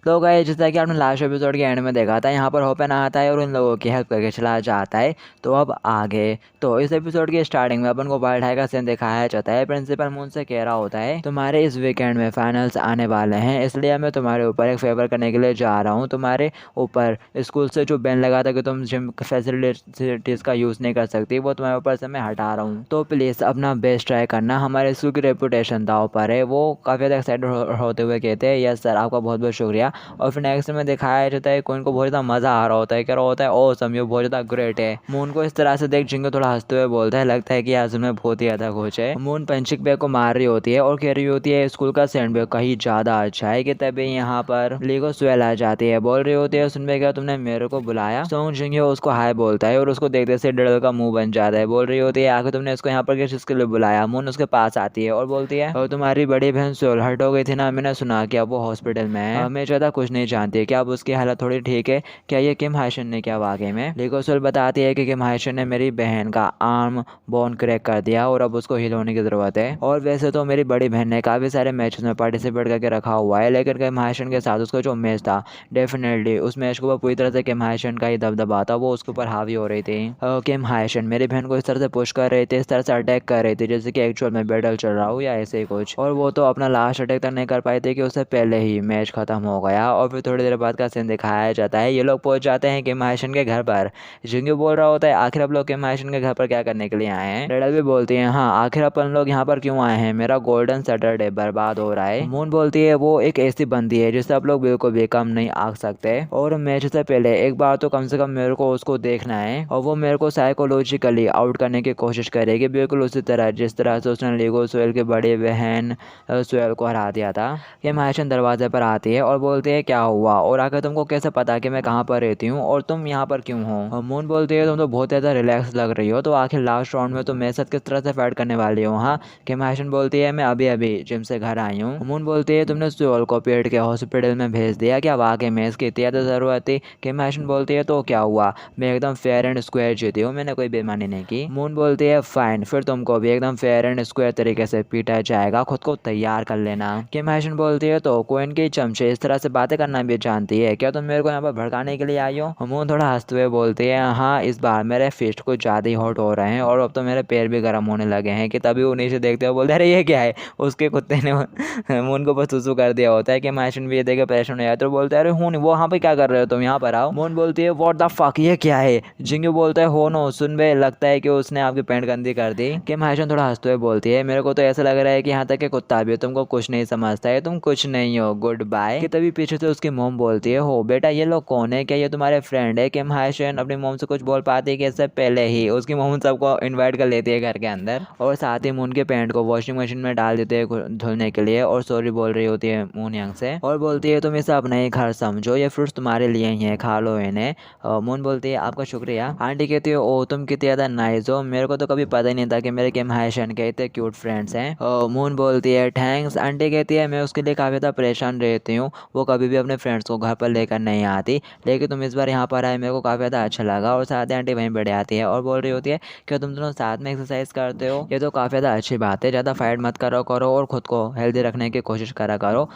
तो गाइस जैसा कि आपने लास्ट एपिसोड के एंड में देखा था, यहाँ पर होपन आता है और उन लोगों की हेल्प करके चला जाता है। तो अब आगे तो इस एपिसोड की स्टार्टिंग में अपन को पढ़ाई का सीन दिखाया जाता है। प्रिंसिपल मून से कह रहा होता है तुम्हारे इस वीकेंड में फाइनल्स आने वाले हैं, इसलिए मैं तुम्हारे ऊपर एक फेवर करने के लिए जा रहा हूँ। तुम्हारे ऊपर स्कूल से जो बैन लगा था कि तुम जिम फैसिलिटीज़ का यूज़ नहीं कर सकती, वो तुम्हारे ऊपर से मैं हटा रहा हूँ। तो प्लीज़ अपना बेस्ट ट्राई करना, हमारे स्कूल की रेपुटेशन दाव पर है। वो काफ़ी ज़्यादा एक्साइटेड होते हुए कहते हैं यस सर, आपका बहुत बहुत शुक्रिया। और फिर नेक्स्ट में दिखाया जाता है कोइन को बहुत ज़्यादा मज़ा आ रहा होता है, कह रहा होता है ओ समझो बहुत ज़्यादा ग्रेट है। मून को इस तरह से देख जिंगो थोड़ा हंसते हुए बोलता है लगता है कि आज में बहुत ही ज़्यादा खुश है। मून पंचिक बैग को मार रही होती है और कह रही होती है स्कूल का सैंडबैग कहीं ज़्यादा अच्छा है। कि तभी यहाँ पर लीगो स्वेल आ जाती है, बोल रही होती है सुनबे क्या तुमने मेरे को बुलाया। सोंग जिंगो उसको हाय बोलता है और उसको देखते से डर का मुंह बन जाता है। बोल रही होती है आखिर तुमने इसको यहाँ पर किसके लिए बुलाया। मून उसके पास आती है और बोलती है और तुम्हारी बड़ी बहन सोल हर्ट हो गई थी ना, मैंने सुना कि अब वो हॉस्पिटल में है। मैं ज़्यादा कुछ नहीं जानती कि अब उसकी हालत थोड़ी ठीक है। क्या ये किम हाइशन ने क्या वाकई में। लीगो सोल बताती है कि किम हाइशन ने मेरी बहन का आर्म बोन क्रैक कर दिया और अब उसको हील होने की ज़रूरत है। और वैसे तो मेरी बड़ी बहन ने काफ़ी सारे मैचेस में पार्टिसिपेट करके रखा हुआ है, लेकिन किम हाइशन के साथ उसका जो मैच था डेफिनेटली उस मैच के ऊपर पूरी तरह से किम हाइशन का ही दबदबा था, वो उसके ऊपर हावी हो रही थी। किम हाइशन मेरी बहन को इस तरह से पुश कर रहे थे, इस तरह से अटैक कर रहे थे जैसे कि एक्चुअल में बैटल चल रहा हो या ऐसे ही कुछ। और वो तो अपना लास्ट अटैक तक नहीं कर पाए थे कि उससे पहले ही मैच खत्म हो गया। और फिर थोड़ी देर बाद का सीन दिखाया जाता है, ये लोग पहुंच जाते हैं किम हाइशन के घर पर। जिंगू बोल रहा होता है आखिर आप लोग किम हाइशन के घर पर क्या करने के लिए आए हैं। रेडल भी बोलती है हाँ आखिर अपन लोग यहाँ पर क्यों आए हैं, मेरा गोल्डन सैटरडे बर्बाद हो रहा है। मून बोलती है वो एक ऐसी बंदी है जिससे आप लोग बिल्कुल भी कम नहीं आ सकते, और मैच से पहले एक बार तो कम से कम मेरे को उसको देखना है और वो मेरे को साइकोलॉजिकली आउट करने की कोशिश करेगी, बिल्कुल उसी तरह जिस तरह से उसने लीगो सोएल की बड़ी बहन सोएल को हरा दिया था। किम हाइशन दरवाजे पर आती है और बोलती है क्या हुआ और आखिर तुमको कैसे पता कि मैं कहाँ पर रहती हूँ और तुम यहाँ पर क्यों हो। मून बोलती है तुम तो बहुत ज़्यादा रिलैक्स लग रही हो, तो आखिर लास्ट राउंड में तुम मेरे साथ किस तरह से फाइट करने वाली हो। हाँ किम हाइशन बोलती है मैं अभी अभी जिम से घर आई हूँ। मून बोलती है तुमने सोएल को पेट के हॉस्पिटल में भेज दिया, क्या वाकई में इसकी इतनी ज़्यादा ज़रूरत थी। किम हाइशन बोलती है तो क्या हुआ, मैं एकदम फेयर एंड स्क्वायर जीती हूँ, मैंने कोई बेईमानी नहीं की। मून बोलती है फाइन, फिर तुमको भी एकदम फेयर एंड स्क्वायर तरीके से पीटा जाएगा, खुद को तैयार कर लेना। किम हाइशन बोलती है तो कोइन की चमचे इस तरह से बातें करना भी जानती है क्या, तुम मेरे को यहाँ पर भड़काने के लिए आई हो। मून थोड़ा हंसते हुए बोलती है हाँ इस बार मेरे फिस्ट कुछ ज़्यादा ही हॉट हो रहे हैं और अब तो मेरे पैर भी गर्म होने लगे हैं। कि तभी वो नीचे देखते हुए बोलते अरे ये क्या है, उसके कुत्ते ने मून को बस सुसु कर दिया होता है। कि हाइशन भी ये देखे परेशान हो जाए तो बोलते है अरे हूँ वो वहाँ पे क्या कर रहे हो तुम, यहाँ पर आओ। मून बोलती है व्हाट द फक ये क्या है। जिंगू बोलता है हो नो सुन बे, लगता है कि उसने आपकी पैंट गंदी कर दी। किम हाइशन थोड़ा हंसते हुए बोलती है मेरे को तो ऐसा लग रहा है कि यहाँ तक कि कुत्ता भी तुमको कुछ नहीं समझता है, तुम कुछ नहीं हो, गुड बाय। कि तभी पीछे से उसकी मोम बोलती है हो बेटा ये लोग कौन है, क्या ये तुम्हारे फ्रेंड है। किम हाइशन अपनी मोम से कुछ बोल पाती है कि इससे पहले ही उसकी मोम सबको इन्वाइट कर लेती है घर के अंदर, और साथ ही मून के पैंट को वॉशिंग मशीन में डाल देते हैं धुलने के लिए और सॉरी बोल रही होती है मून यंग से, और बोलती है तुम इसे अपना ही घर समझो, ये फ्रूट्स तुम्हारे लिए ही है, खा लो इन्हें। मून बोलती है आपका शुक्रिया। आंटी कहती है ओ तुम कितनी ज़्यादा नाइस हो, मेरे को तो कभी पता ही नहीं था कि मेरे किम हाइशन के इतने क्यूट फ्रेंड्स हैं। मून बोलती है थैंक्स। आंटी कहती है मैं उसके लिए काफ़ी ज़्यादा परेशान रहती हूँ, वो कभी भी अपने फ्रेंड्स को घर पर लेकर नहीं आती, लेकिन तुम इस बार यहाँ पर आए मेरे को काफ़ी ज़्यादा अच्छा लगा। और साथ ही आंटी वहीं बैठ आती है और बोल रही होती है कि तुम दोनों साथ में एक्सरसाइज करते हो, ये तो काफ़ी ज़्यादा अच्छी बात है, ज़्यादा फाइट मत करो करो और ख़ुद को हेल्दी रखने की कोशिश करा करो।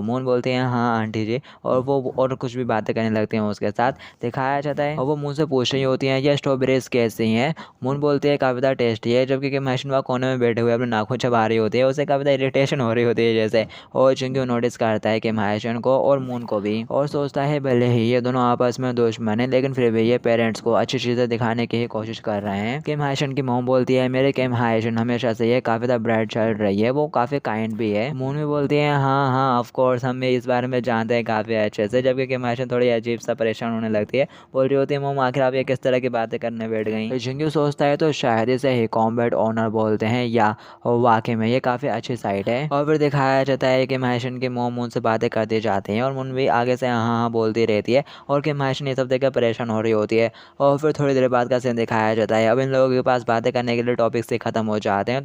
मून बोलती हैं हाँ आंटी जी, और वो और कुछ भी बातें करने लगती हैं उसके साथ, दिखाया जाता है। और वो मून से पूछ रही होती हैं ये स्ट्रॉबेरीज कैसी हैं। मून बोलती है काफ़ी ज़्यादा टेस्टी है, जबकि किम हाइशन कोने में बैठे हुए अपने नाखून चबा रही होती है, उसे काफ़ी ज़्यादा इरिटेशन हो रही होती है जैसे। और जिंगू नोटिस करता है किम हाइशन को और मून को भी, और सोचता है भले ही ये दोनों आपस में दुश्मन है लेकिन फिर भी ये पेरेंट्स को अच्छी चीज़ें दिखाने की ही कोशिश कर रहे हैं। किम हाइशन की मोम बोलती है मेरे किम हाइशन हमेशा से ये काफ़ी ज़्यादा ब्राइट चल रही है, वो काफ़ी काइंड भी है। मून भी बोलती है हाँ हाँ ऑफ कोर्स हम इस बारे में जानते हैं काफ़ी अच्छे से, जबकि किम हाइशन थोड़ी अजीब सा परेशान होने लगती है, बोल रही होती है मोम आखिर आप ये किस तरह की बातें करने बैठ गई। जिंगू सोचता है तो शायद इसे ही कॉम्बैट ऑनर बोलते हैं या वाकई में ये काफ़ी अच्छी साइट है। और फिर दिखाया जाता है कि हाइशन की मोम मून से बातें करती जाती हैं और मून भी आगे से हाँ हाँ बोलती रहती है, और किम हाइशन ये सब देखकर परेशान हो रही होती है। और फिर थोड़ी देर बाद का सीन दिखाया जाता है, अब इन लोगों के पास बातें करने के लिए टॉपिक से ख़त्म हो जाते हैं,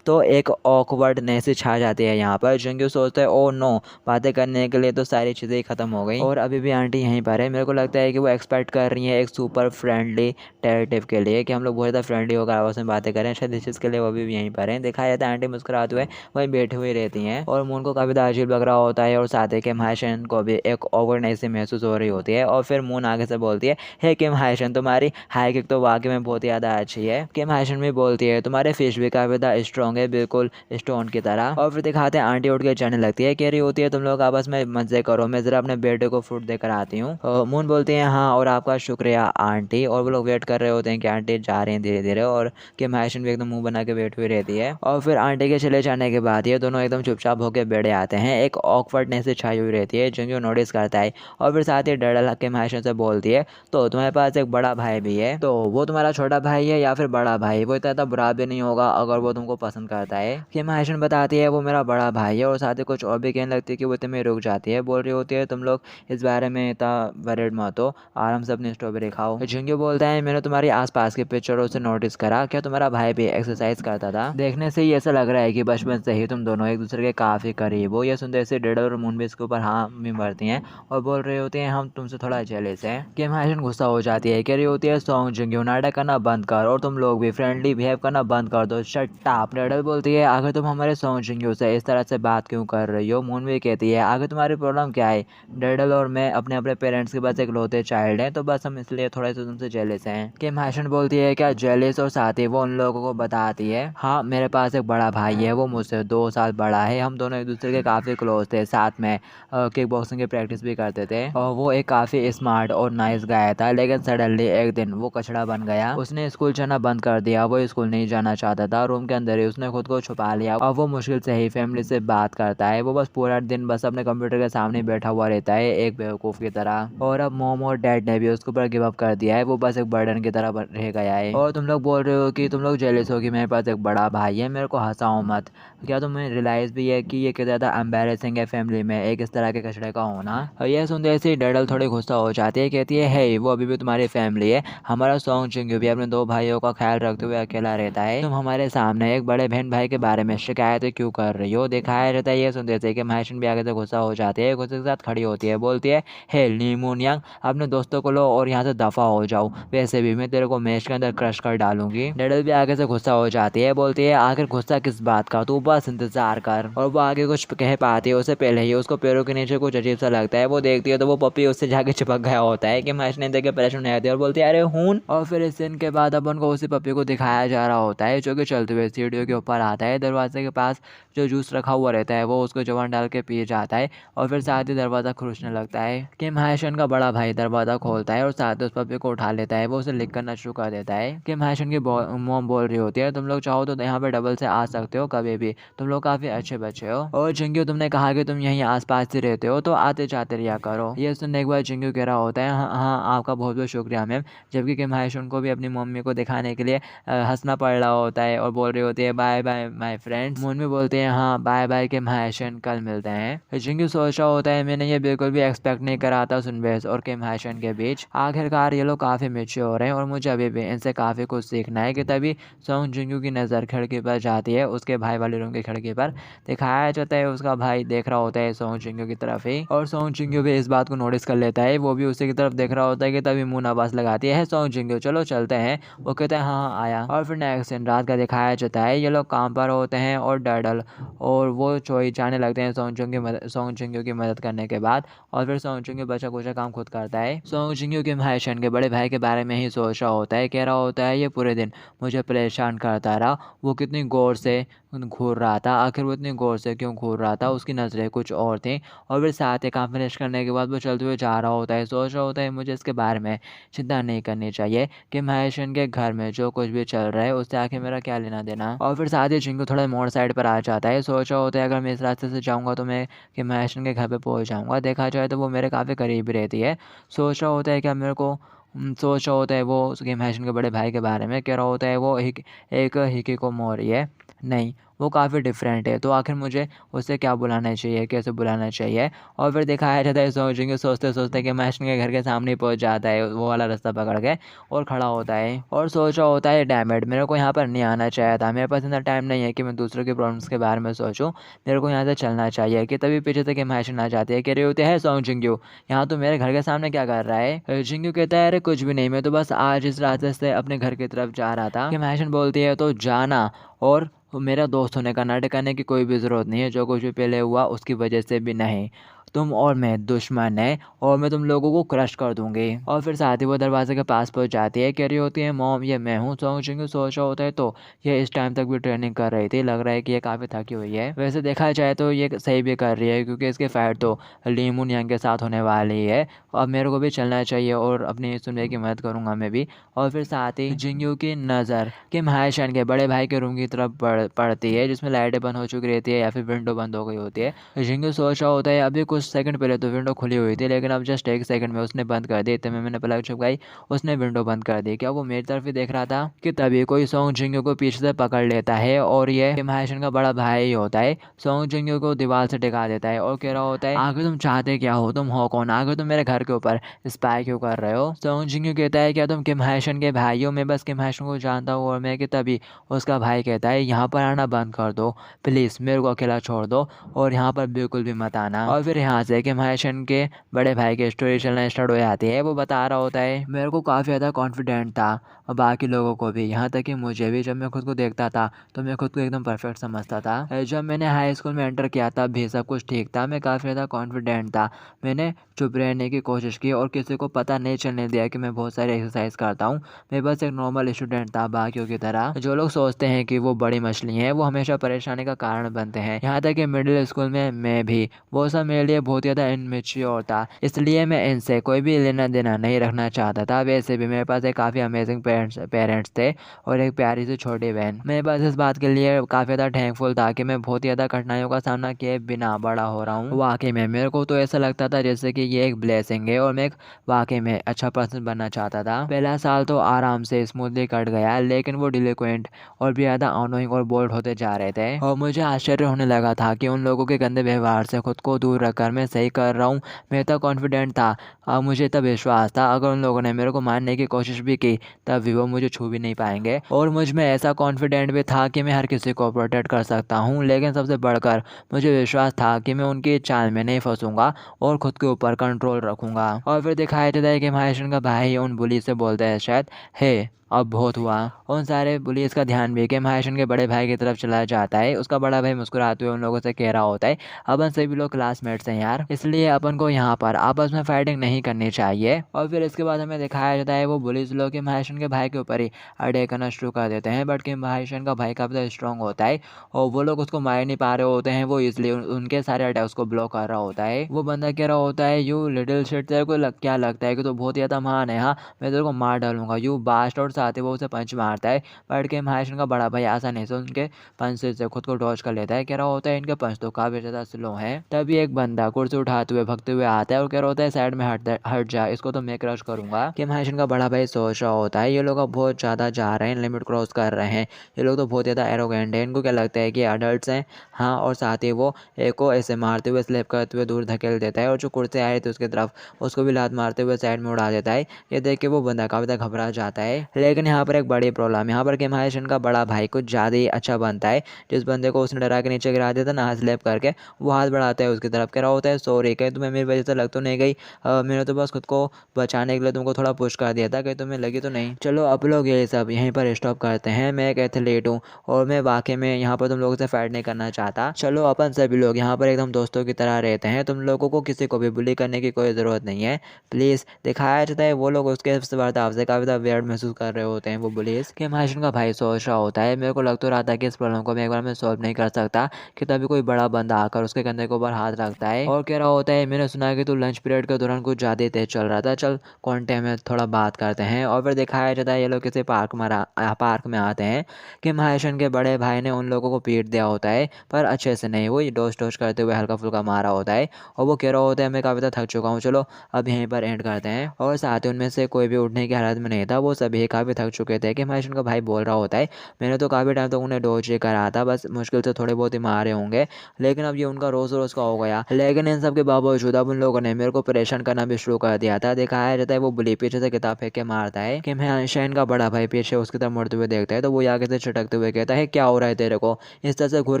तो एक ऑकवर्डनेस छा जाती है यहाँ पर। जिंगू सोचता है ओ नो बातें करने के लिए तो सारी चीज़ें ही ख़त्म हो गई, और अभी भी आंटी यहीं पर है। मेरे को लगता है कि वो एक्सपेक्ट कर रही है एक सुपर फ्रेंडली टेरेटिव के लिए कि हम लोग बहुत ज़्यादा फ्रेंडली होकर आपस में बातें करें, शायद इस चीज़ के लिए वो भी यहीं पर हैं। दिखाया जाता है आंटी मुस्कुराते हुए वहीं बैठी हुई रहती हैं और मून को काफ़ी ज़्यादा अजीब लग रहा होता है, और साथ साथ ही किम हायशन को भी एक ऑकवर्डनेस सी महसूस हो रही होती है। और फिर मून आगे से बोलती है, हे किम हायशन, तुम्हारी हाई किक तो वाकई में बहुत ज़्यादा अच्छी है। किम हायशन भी बोलती है, तुम्हारे फिश भी काफ़ी ज़्यादा स्ट्रॉन्ग है, बिल्कुल स्टोन की तरह। और फिर दिखाते हैं आंटी उठ के जाने लगती है, कह रही होती है तुम लोग आपस में मजे करो, मैं ज़रा अपने बेटे को फ्रूट देकर आती हूँ। मून बोलती है हाँ और आपका शुक्रिया आंटी। और वो लोग वेट कर रहे होते हैं कि आंटी जा रही हैं धीरे धीरे, और किम हायशन भी एकदम मुंह बना के बैठी हुई रहती है। और फिर आंटी के चले जाने के बाद ये दोनों एकदम चुपचाप होकर बैठे आते हैं। एक ऑकवर्डनेस से छाई हुई रहती है, जो नोटिस करता है। और फिर साथ ही डैडल किम हायशन से बोलती है, तो तुम्हारे पास एक बड़ा भाई भी है, तो वो तुम्हारा छोटा भाई है या फिर बड़ा भाई? वो इतना बुरा भी नहीं होगा अगर वो तुमको पसंद करता है। किम हायशन बताती है वो मेरा बड़ा भाई है, और साथ ही कुछ और भी कहने लगती है कि वो तुम्हें रुक जाती है, बोल रही होती है तुम लोग इस बारे में इतना वरीड मत हो, आराम से अपनी स्ट्रॉबेरी खाओ। जिंगू बोलता है मैंने तुम्हारी आसपास के पिक्चरों से नोटिस करा, क्या तुम्हारा भाई भी एक्सरसाइज करता था? देखने से ही ऐसा लग रहा है कि बचपन से ही तुम दोनों एक दूसरे के काफ़ी करीब हो। ये सुनते से डेडल और मून भी इसके ऊपर हाँ भी भरती हैं और बोल रहे होते हैं हम तुमसे थोड़ा जेलस हैं। किम हायशन गुस्सा हो जाती है, कह रही होती है सॉन्ग जिंगू नाटक करना बंद कर, और तुम लोग भी फ्रेंडली बिहेव करना बंद कर दो, शट अप। डेडल बोलती है आखिर तुम हमारे सॉन्ग जिंगू से इस तरह से बात क्यों कर रही हो? मून भी कहती है आखिर तुम्हारी प्रॉब्लम क्या है? डेडल और मैं अपने अपने पेरेंट्स के पास एक लौते चाइल्ड हैं, तो बस हम इसलिए थोड़े से तुमसे जेलस हैं। किम हायशन बोलती है क्या जेलस? और साथ ही वो उन लोगों को बताती है हाँ मेरे पास एक बड़ा भाई है, वो मुझसे 2 साल बड़ा है, हम दोनों एक दूसरे के काफ़ी क्लोज थे, साथ में किक बॉक्सिंग की प्रैक्टिस भी करते थे, और वो एक काफ़ी स्मार्ट और नाइस गाय था। लेकिन सडनली एक दिन वो कचड़ा बन गया, उसने स्कूल जाना बंद कर दिया, वो स्कूल नहीं जाना चाहता था, रूम के अंदर ही उसने खुद को छुपा लिया, और वो मुश्किल से ही फैमिली से बात करता है। वो बस पूरा दिन बस अपने कंप्यूटर के सामने बैठा हुआ रहता है एक बेवकूफ़ की तरह। और अब मॉम और डैड ने भी उसके ऊपर गिव अप कर दिया है, वो बस एक बर्डन की तरह रह गया है। और तुम लोग बोल रहे हो कि तुम लोग जेलस हो कि मेरे पास एक बड़ा भाई है, मेरे को हंसाओ मत। क्या तुम्हें रियलाइज़ भी है कि ये कितना ज़्यादा एम्बेरसिंग है फैमिली में एक इस तरह के कचड़े का होना? यह सुनते ही डैडल थोड़ी गुस्सा हो जाती है, कहती है हे वो अभी भी तुम्हारी फैमिली है, हमारा सॉन्ग जिंगू भी अपने 2 भाइयों का ख्याल रखते हुए अकेला रहता है, तुम हमारे सामने एक बड़े बहन भाई के बारे में शिकायतें क्यों कर रही हो? दिखाया जाता है ये सुनते थे कि हायशन भी आगे से गुस्सा हो जाती है, गुस्से के साथ खड़ी होती है, बोलती है हे नीमून यांग, अपने दोस्तों को लो और यहाँ से दफा हो जाओ, वैसे भी मैं तेरे को मैच के अंदर क्रश कर डालूंगी। डैडल भी आगे से गुस्सा हो जाती है, बोलती है आखिर गुस्सा किस बात का, तू बस इंतजार कर। और वो आगे कुछ कह पाती है उससे पहले ही उसको पैरों के नीचे कुछ अजीब सा लगता है, वो देखती है तो वो पपी उससे जाके चिपक गया होता है कि मैच ने देख के परेशान हो जाती है और बोलती है अरे हून। और फिर इस सीन के बाद अपन को उसी पपी को दिखाया जा रहा होता है जो कि चलते हुए सीढ़ियों के ऊपर आता है, दरवाजे के पास जो जूस रखा हुआ रहता है वो उसको जवान डाल के पी जाता है, और फिर साथ ही दरवाज़ा खरोचने लगता है। किम हायशन का बड़ा भाई दरवाज़ा खोलता है और साथ ही उस पपी को उठा लेता है, वो उसे लिख करना शुरू कर देता है। किम हायशन की मॉम बोल रही होती है तुम लोग चाहो तो यहाँ पे डबल से आ सकते हो कभी भी, तुम लोग काफ़ी अच्छे बच्चे हो, और जिंगू तुमने कहा कि तुम यहीं आसपास ही रहते हो तो आते जाते रहा करो। ये सुनने के बाद जिंगू कह रहा होता है हाँ हाँ आपका बहुत बहुत शुक्रिया मैम, जबकि किम हायशन को भी अपनी मम्मी को दिखाने के लिए हंसना पड़ रहा होता है और बोल रही होती है bye bye my friends. Moon भी बोलते हैं हाँ बाय बाय किम हायशन, कल मिलते हैं। जिंगू सोच रहा होता है मैंने ये बिल्कुल भी एक्सपेक्ट नहीं करा था सुनबेस और किम हायशन के बीच, आखिरकार ये लोग काफ़ी मैच्योर हो रहे हैं और मुझे अभी भी इनसे काफ़ी कुछ सीखना है। कि तभी सॉन्ग जिंगू की नज़र खिड़की पर जाती है, उसके भाई वाले रूम की खिड़की पर दिखाया जाता है उसका भाई देख रहा होता है सॉन्ग जिंगू की तरफ ही, और सॉन्ग जिंगू भी इस बात को नोटिस कर लेता है, वो भी उसी की तरफ देख रहा होता है। कि तभी मून आवाज़ लगाती है सॉन्ग जिंगू चलो चलते हैं, वो कहता है हाँ हाँ आया। और फिर नेक्स्ट दिन रात का दिखाया जाता है, ये लोग काम पर होते हैं और डैडल और वो चोई जाने लगते हैं सॉन्ग जिंगू की मदद करने के बाद, और फिर सॉन्ग जिंगू बचा कुचा काम खुद करता है। सॉन्ग जिंगू किम हायशन के बड़े भाई के बारे में ही सोच रहा होता है, कह रहा होता है ये पूरे दिन मुझे परेशान करता रहा, वो कितनी गौर से घूर रहा था, आखिर वो इतनी गौर से क्यों घूर रहा था, उसकी नज़रें कुछ और थी। और फिर साथ ही काम फिनिश करने के बाद वो चलते हुए जा रहा होता है, सोच रहा होता है मुझे इसके बारे में चिंता नहीं करनी चाहिए कि महेशन के घर में जो कुछ भी चल रहा है उससे आखिर मेरा क्या लेना देना। और फिर साथ ही जिंगू थोड़ा मोड़ साइड पर आ जाता है, सोच रहा होता है अगर मैं इस रास्ते से जाऊँगा तो मैं कि महेशन के घर पर पहुँच जाऊँगा, देखा जाए तो वो मेरे काफ़ी करीब रहती है। सोच रहा होता है क्या मेरे को सोच रहा होता है वो उसके महेशन के बड़े भाई के बारे में, कह रहा होता है वो एक हिकिकोमोरी है, नहीं वो काफ़ी डिफरेंट है, तो आखिर मुझे उससे क्या बुलाना चाहिए, कैसे बुलाना चाहिए। और फिर दिखाया जाता है सोचेंगे सोचते सोचते कि महेशन के घर के सामने पहुंच जाता है वो वाला रास्ता पकड़ के और खड़ा होता है और सोच रहा होता है डैमेट मेरे को यहाँ पर नहीं आना चाहिए था, मेरे पास इतना टाइम नहीं है कि मैं दूसरों की प्रॉब्लम्स के बारे में सोचूं, मेरे को यहाँ से चलना चाहिए। कि तभी पीछे से कि महेशन आ जाती है, कह रही होती है सॉन्ग जिंगू यहाँ तो मेरे घर के सामने क्या कर रहा है। जिंगू कहता है अरे कुछ भी नहीं, मैं तो बस आज इस रास्ते से अपने घर की तरफ जा रहा था। कि महेशन बोलती है तो जाना, और मेरा दोस्त होने का नाटक करने की कोई भी ज़रूरत नहीं है, जो कुछ भी पहले हुआ उसकी वजह से भी नहीं। तुम और मैं दुश्मन है और मैं तुम लोगों को क्रश कर दूंगी। और फिर साथ ही वो दरवाजे के पास पहुंच जाती है, कह रही होती है मॉम ये मैं हूँ। सॉन्ग जिंग सोच रहा होता है तो ये इस टाइम तक भी ट्रेनिंग कर रही थी, लग रहा है कि ये काफ़ी थकी हुई है। वैसे देखा जाए तो ये सही भी कर रही है क्योंकि इसकी फाइट तो ली मून यांग के साथ होने वाली है। अब मेरे को भी चलना चाहिए और अपनी सुनने की मदद करूंगा मैं भी। और फिर साथ ही जिंगयू की नज़र किम हायशन के बड़े भाई के रूम की तरफ पड़ती है, जिसमें लाइटें बंद हो चुकी रहती है या फिर विंडो बंद हो गई होती है। जिंगयू सोच रहा होता है अभी कुछ सेकंड पहले तो विंडो खुली हुई थी, लेकिन अब जस्ट एक सेकंड में उसने बंद कर दी। इतने में मैंने पलक झपकाई, उसने विंडो बंद कर दी। क्या वो मेरी तरफ ही देख रहा था कि तभी कोई सॉन्ग जिंगयू को पीछे से पकड़ लेता है और ये किम हायशन का बड़ा भाई ही होता है। सॉन्ग जिंगयू को दीवार से टिका देता है और कह रहा होता है आखिर तुम चाहते क्या हो, तुम हो कौन, आखिर तुम मेरे घर के ऊपर स्पाई क्यों कर रहे हो। सॉन्ग जिंगयू कहता है क्या तुम किम हायशन के भाई हो, मैं बस किम हायशन को जानता हूँ और मैं कि तभी उसका भाई कहता है यहाँ पर आना बंद कर दो प्लीज़, मेरे को अकेला छोड़ दो और यहाँ पर बिल्कुल भी मत आना। और फिर यहाँ से किम हायशन के बड़े भाई की स्टोरी चलना स्टार्ट हो जाती है। वो बता रहा होता है मेरे को काफ़ी ज़्यादा कॉन्फिडेंट था और बाकी लोगों को भी, यहाँ तक कि मुझे भी। जब मैं खुद को देखता था तो मैं खुद को एकदम परफेक्ट समझता था। जब मैंने हाई स्कूल में एंटर किया तब भी सब कुछ ठीक था, मैं काफ़ी ज़्यादा कॉन्फिडेंट था। मैंने चुप रहने की कोशिश की और किसी को पता नहीं चलने दिया कि मैं बहुत सारी एक्सरसाइज करता हूँ। मैं बस एक नॉर्मल स्टूडेंट था बाकियों की तरह। जो लोग सोचते हैं कि वो बड़ी मछली हैं वो हमेशा परेशानी का कारण बनते हैं। यहाँ तक कि मिडिल स्कूल में मैं भी, वो सब मेरे लिए बहुत ज़्यादा इनमेच्योर था, इसलिए मैं इनसे कोई भी लेना देना नहीं रखना चाहता था। वैसे भी मेरे पास एक काफ़ी अमेजिंग पेरेंट्स थे और एक प्यारी सी छोटी बहन। मैं बस इस बात के लिए काफ़ी ज़्यादा थैंकफुल था कि मैं बहुत ज़्यादा कठिनाइयों का सामना किए बिना बड़ा हो रहा हूँ। वाकई में मेरे को तो ऐसा लगता था जैसे कि ये एक ब्लेसिंग है और मैं एक वाकई में अच्छा पर्सन बनना चाहता था। पहला साल तो आराम से स्मूथली कट गया, लेकिन वो डिलिक्वेंट और भी ज़्यादा अनोइंग और बोल्ड होते जा रहे थे और मुझे आश्चर्य होने लगा था कि उन लोगों के गंदे व्यवहार से खुद को दूर रखकर मैं सही कर रहा हूँ। मैं इतना कॉन्फिडेंट था, अब मुझे इतना विश्वास था अगर उन लोगों ने मेरे को मारने की कोशिश भी की तब भी वो मुझे छू भी नहीं पाएंगे। और मुझ में ऐसा कॉन्फिडेंट भी था कि मैं हर किसी को प्रोटेक्ट कर सकता हूँ, लेकिन सबसे बढ़कर मुझे विश्वास था कि मैं उनकी चाल में नहीं फंसूंगा और खुद के ऊपर कंट्रोल रखूंगा। और फिर दिखाया जाता है कि महेशन का भाई उन बुली से बोलता है शायद हे अब बहुत हुआ। उन सारे पुलिस का ध्यान भी किम हायशन के बड़े भाई की तरफ चला जाता है। उसका बड़ा भाई मुस्कुराते हुए उन लोगों से कह रहा होता है अपन सभी लोग क्लासमेट्स हैं यार, इसलिए अपन को यहाँ पर आपस में फाइटिंग नहीं करनी चाहिए। और फिर इसके बाद हमें दिखाया जाता है वो पुलिस लोग किम हायशन के भाई के ऊपर ही अटैक करना शुरू कर देते हैं, बट किम हायशन का भाई काफ़ी ज़्यादा स्ट्रॉन्ग होता है और वो लोग उसको मार नहीं पा रहे होते हैं, वो इसलिए उनके सारे अटैक्स को ब्लॉक कर रहा होता है। वो बंदा कह रहा होता है यू लिटिल शिट, तेरे को क्या लगता है कि तो बहुत ज़्यादा महान है, हाँ मैं तेरे को मार डालूंगा यू बास्ट। और साथ ही वो उसे पंच मारता है, बट किम हायशन का बड़ा भाई आसानी से उनके पंच से खुद को डॉज कर लेता है। कह रहा होता है इनके पंच तो काफ़ी ज़्यादा स्लो हैं। तभी एक बंदा कुर्सी उठाते हुए भगते हुए आता है और कह रहा होता है साइड में हट जा, इसको तो मैं क्रश करूंगा। किम हायशन का बड़ा भाई सोच रहा होता है ये लोग अब बहुत ज़्यादा जा रहे हैं, लिमिट क्रॉस कर रहे हैं, ये लोग तो बहुत ज़्यादा एरोगेंट है, इनको क्या लगता है कि अडल्ट हैं। हाँ, और साथ ही वो एक को ऐसे मारते हुए स्लैप करते हुए दूर धकेल देता है और जो कुर्सी आ रही थी उसकी तरफ उसको भी लात मारते हुए साइड में उड़ा देता है। ये देख के वो बंदा काफ़ी ज़्यादा घबरा जाता है। लेकिन यहाँ पर एक बड़ी प्रॉब्लम, यहाँ पर किम हायशन का बड़ा भाई कुछ ज़्यादा ही अच्छा बनता है। जिस बंदे को उसने डरा के नीचे गिरा दिया था ना स्लैप करके, वो हाथ बढ़ाता है उसकी तरफ, कह रहा होता है सॉरी, कहीं तुम्हें मेरी वजह से लग तो नहीं गई, मैंने तो बस खुद को बचाने के लिए तुमको थोड़ा पुश कर दिया था, कहीं तुम्हें लगी तो नहीं। चलो आप लोग ये सब यहीं पर स्टॉप करते हैं, मैं एक एथलीट हूँ और मैं वाकई में यहाँ पर तुम लोगों से फाइट नहीं करना चाहता। चलो अपन सभी लोग यहाँ पर एकदम दोस्तों की तरह रहते हैं, तुम लोगों को किसी को भी बुली करने की कोई ज़रूरत नहीं है प्लीज़। दिखाया जाता है वो लोग उसके बर्ताव से काफ़ी ज़्यादा वियर्ड महसूस कर रहे होते हैं वो पुलिस। किम हायशन का भाई सोच रहा होता है मेरे को लग तो रहा था कि इस प्रॉब्लम को मैं एक बार में सॉल्व नहीं कर सकता, कि तभी कोई बड़ा बंदा आकर उसके कंधे के ऊपर हाथ रखता है और कह रहा होता है मैंने सुना कि तू लंच पीरियड के दौरान कुछ ज़्यादा तेज चल रहा था, चल कॉन्टे में थोड़ा बात करते हैं। और फिर दिखाया जाता है ये लोग किसी पार्क में आते हैं। किम हायशन के बड़े भाई ने उन लोगों को पीट दिया होता है, पर अच्छे से नहीं, वो डोज डोज करते हुए हल्का फुल्का मारा होता है और वो कह रहा होता है मैं काफ़ी ज़्यादा थक चुका हूँ, चलो अब यहीं पर एंड करते हैं। और साथ ही उनमें से कोई भी उठने की हालत में नहीं था, वो सभी काफ़ी थक चुके थे। किम हायशन का भाई बोल रहा होता है मैंने तो काफ़ी टाइम तक उन्हें डोज करा था, बस मुश्किल से थोड़े बहुत ही मारे होंगे, लेकिन अब ये उनका रोज़ रोज़ का हो गया। लेकिन इन सब के बावजूद अब उन लोगों ने मेरे को परेशान करना भी शुरू कर दिया था। दिखाया जाता है वो बुली पीछे से किताब फेंक के मारता है। किम हायशन का बड़ा भाई पीछे उसकी तरफ मुड़ते हुए देखता है तो वो आगे से छिटकते हुए कहता है क्या हो रहा है तेरे को, इस तरह से घूर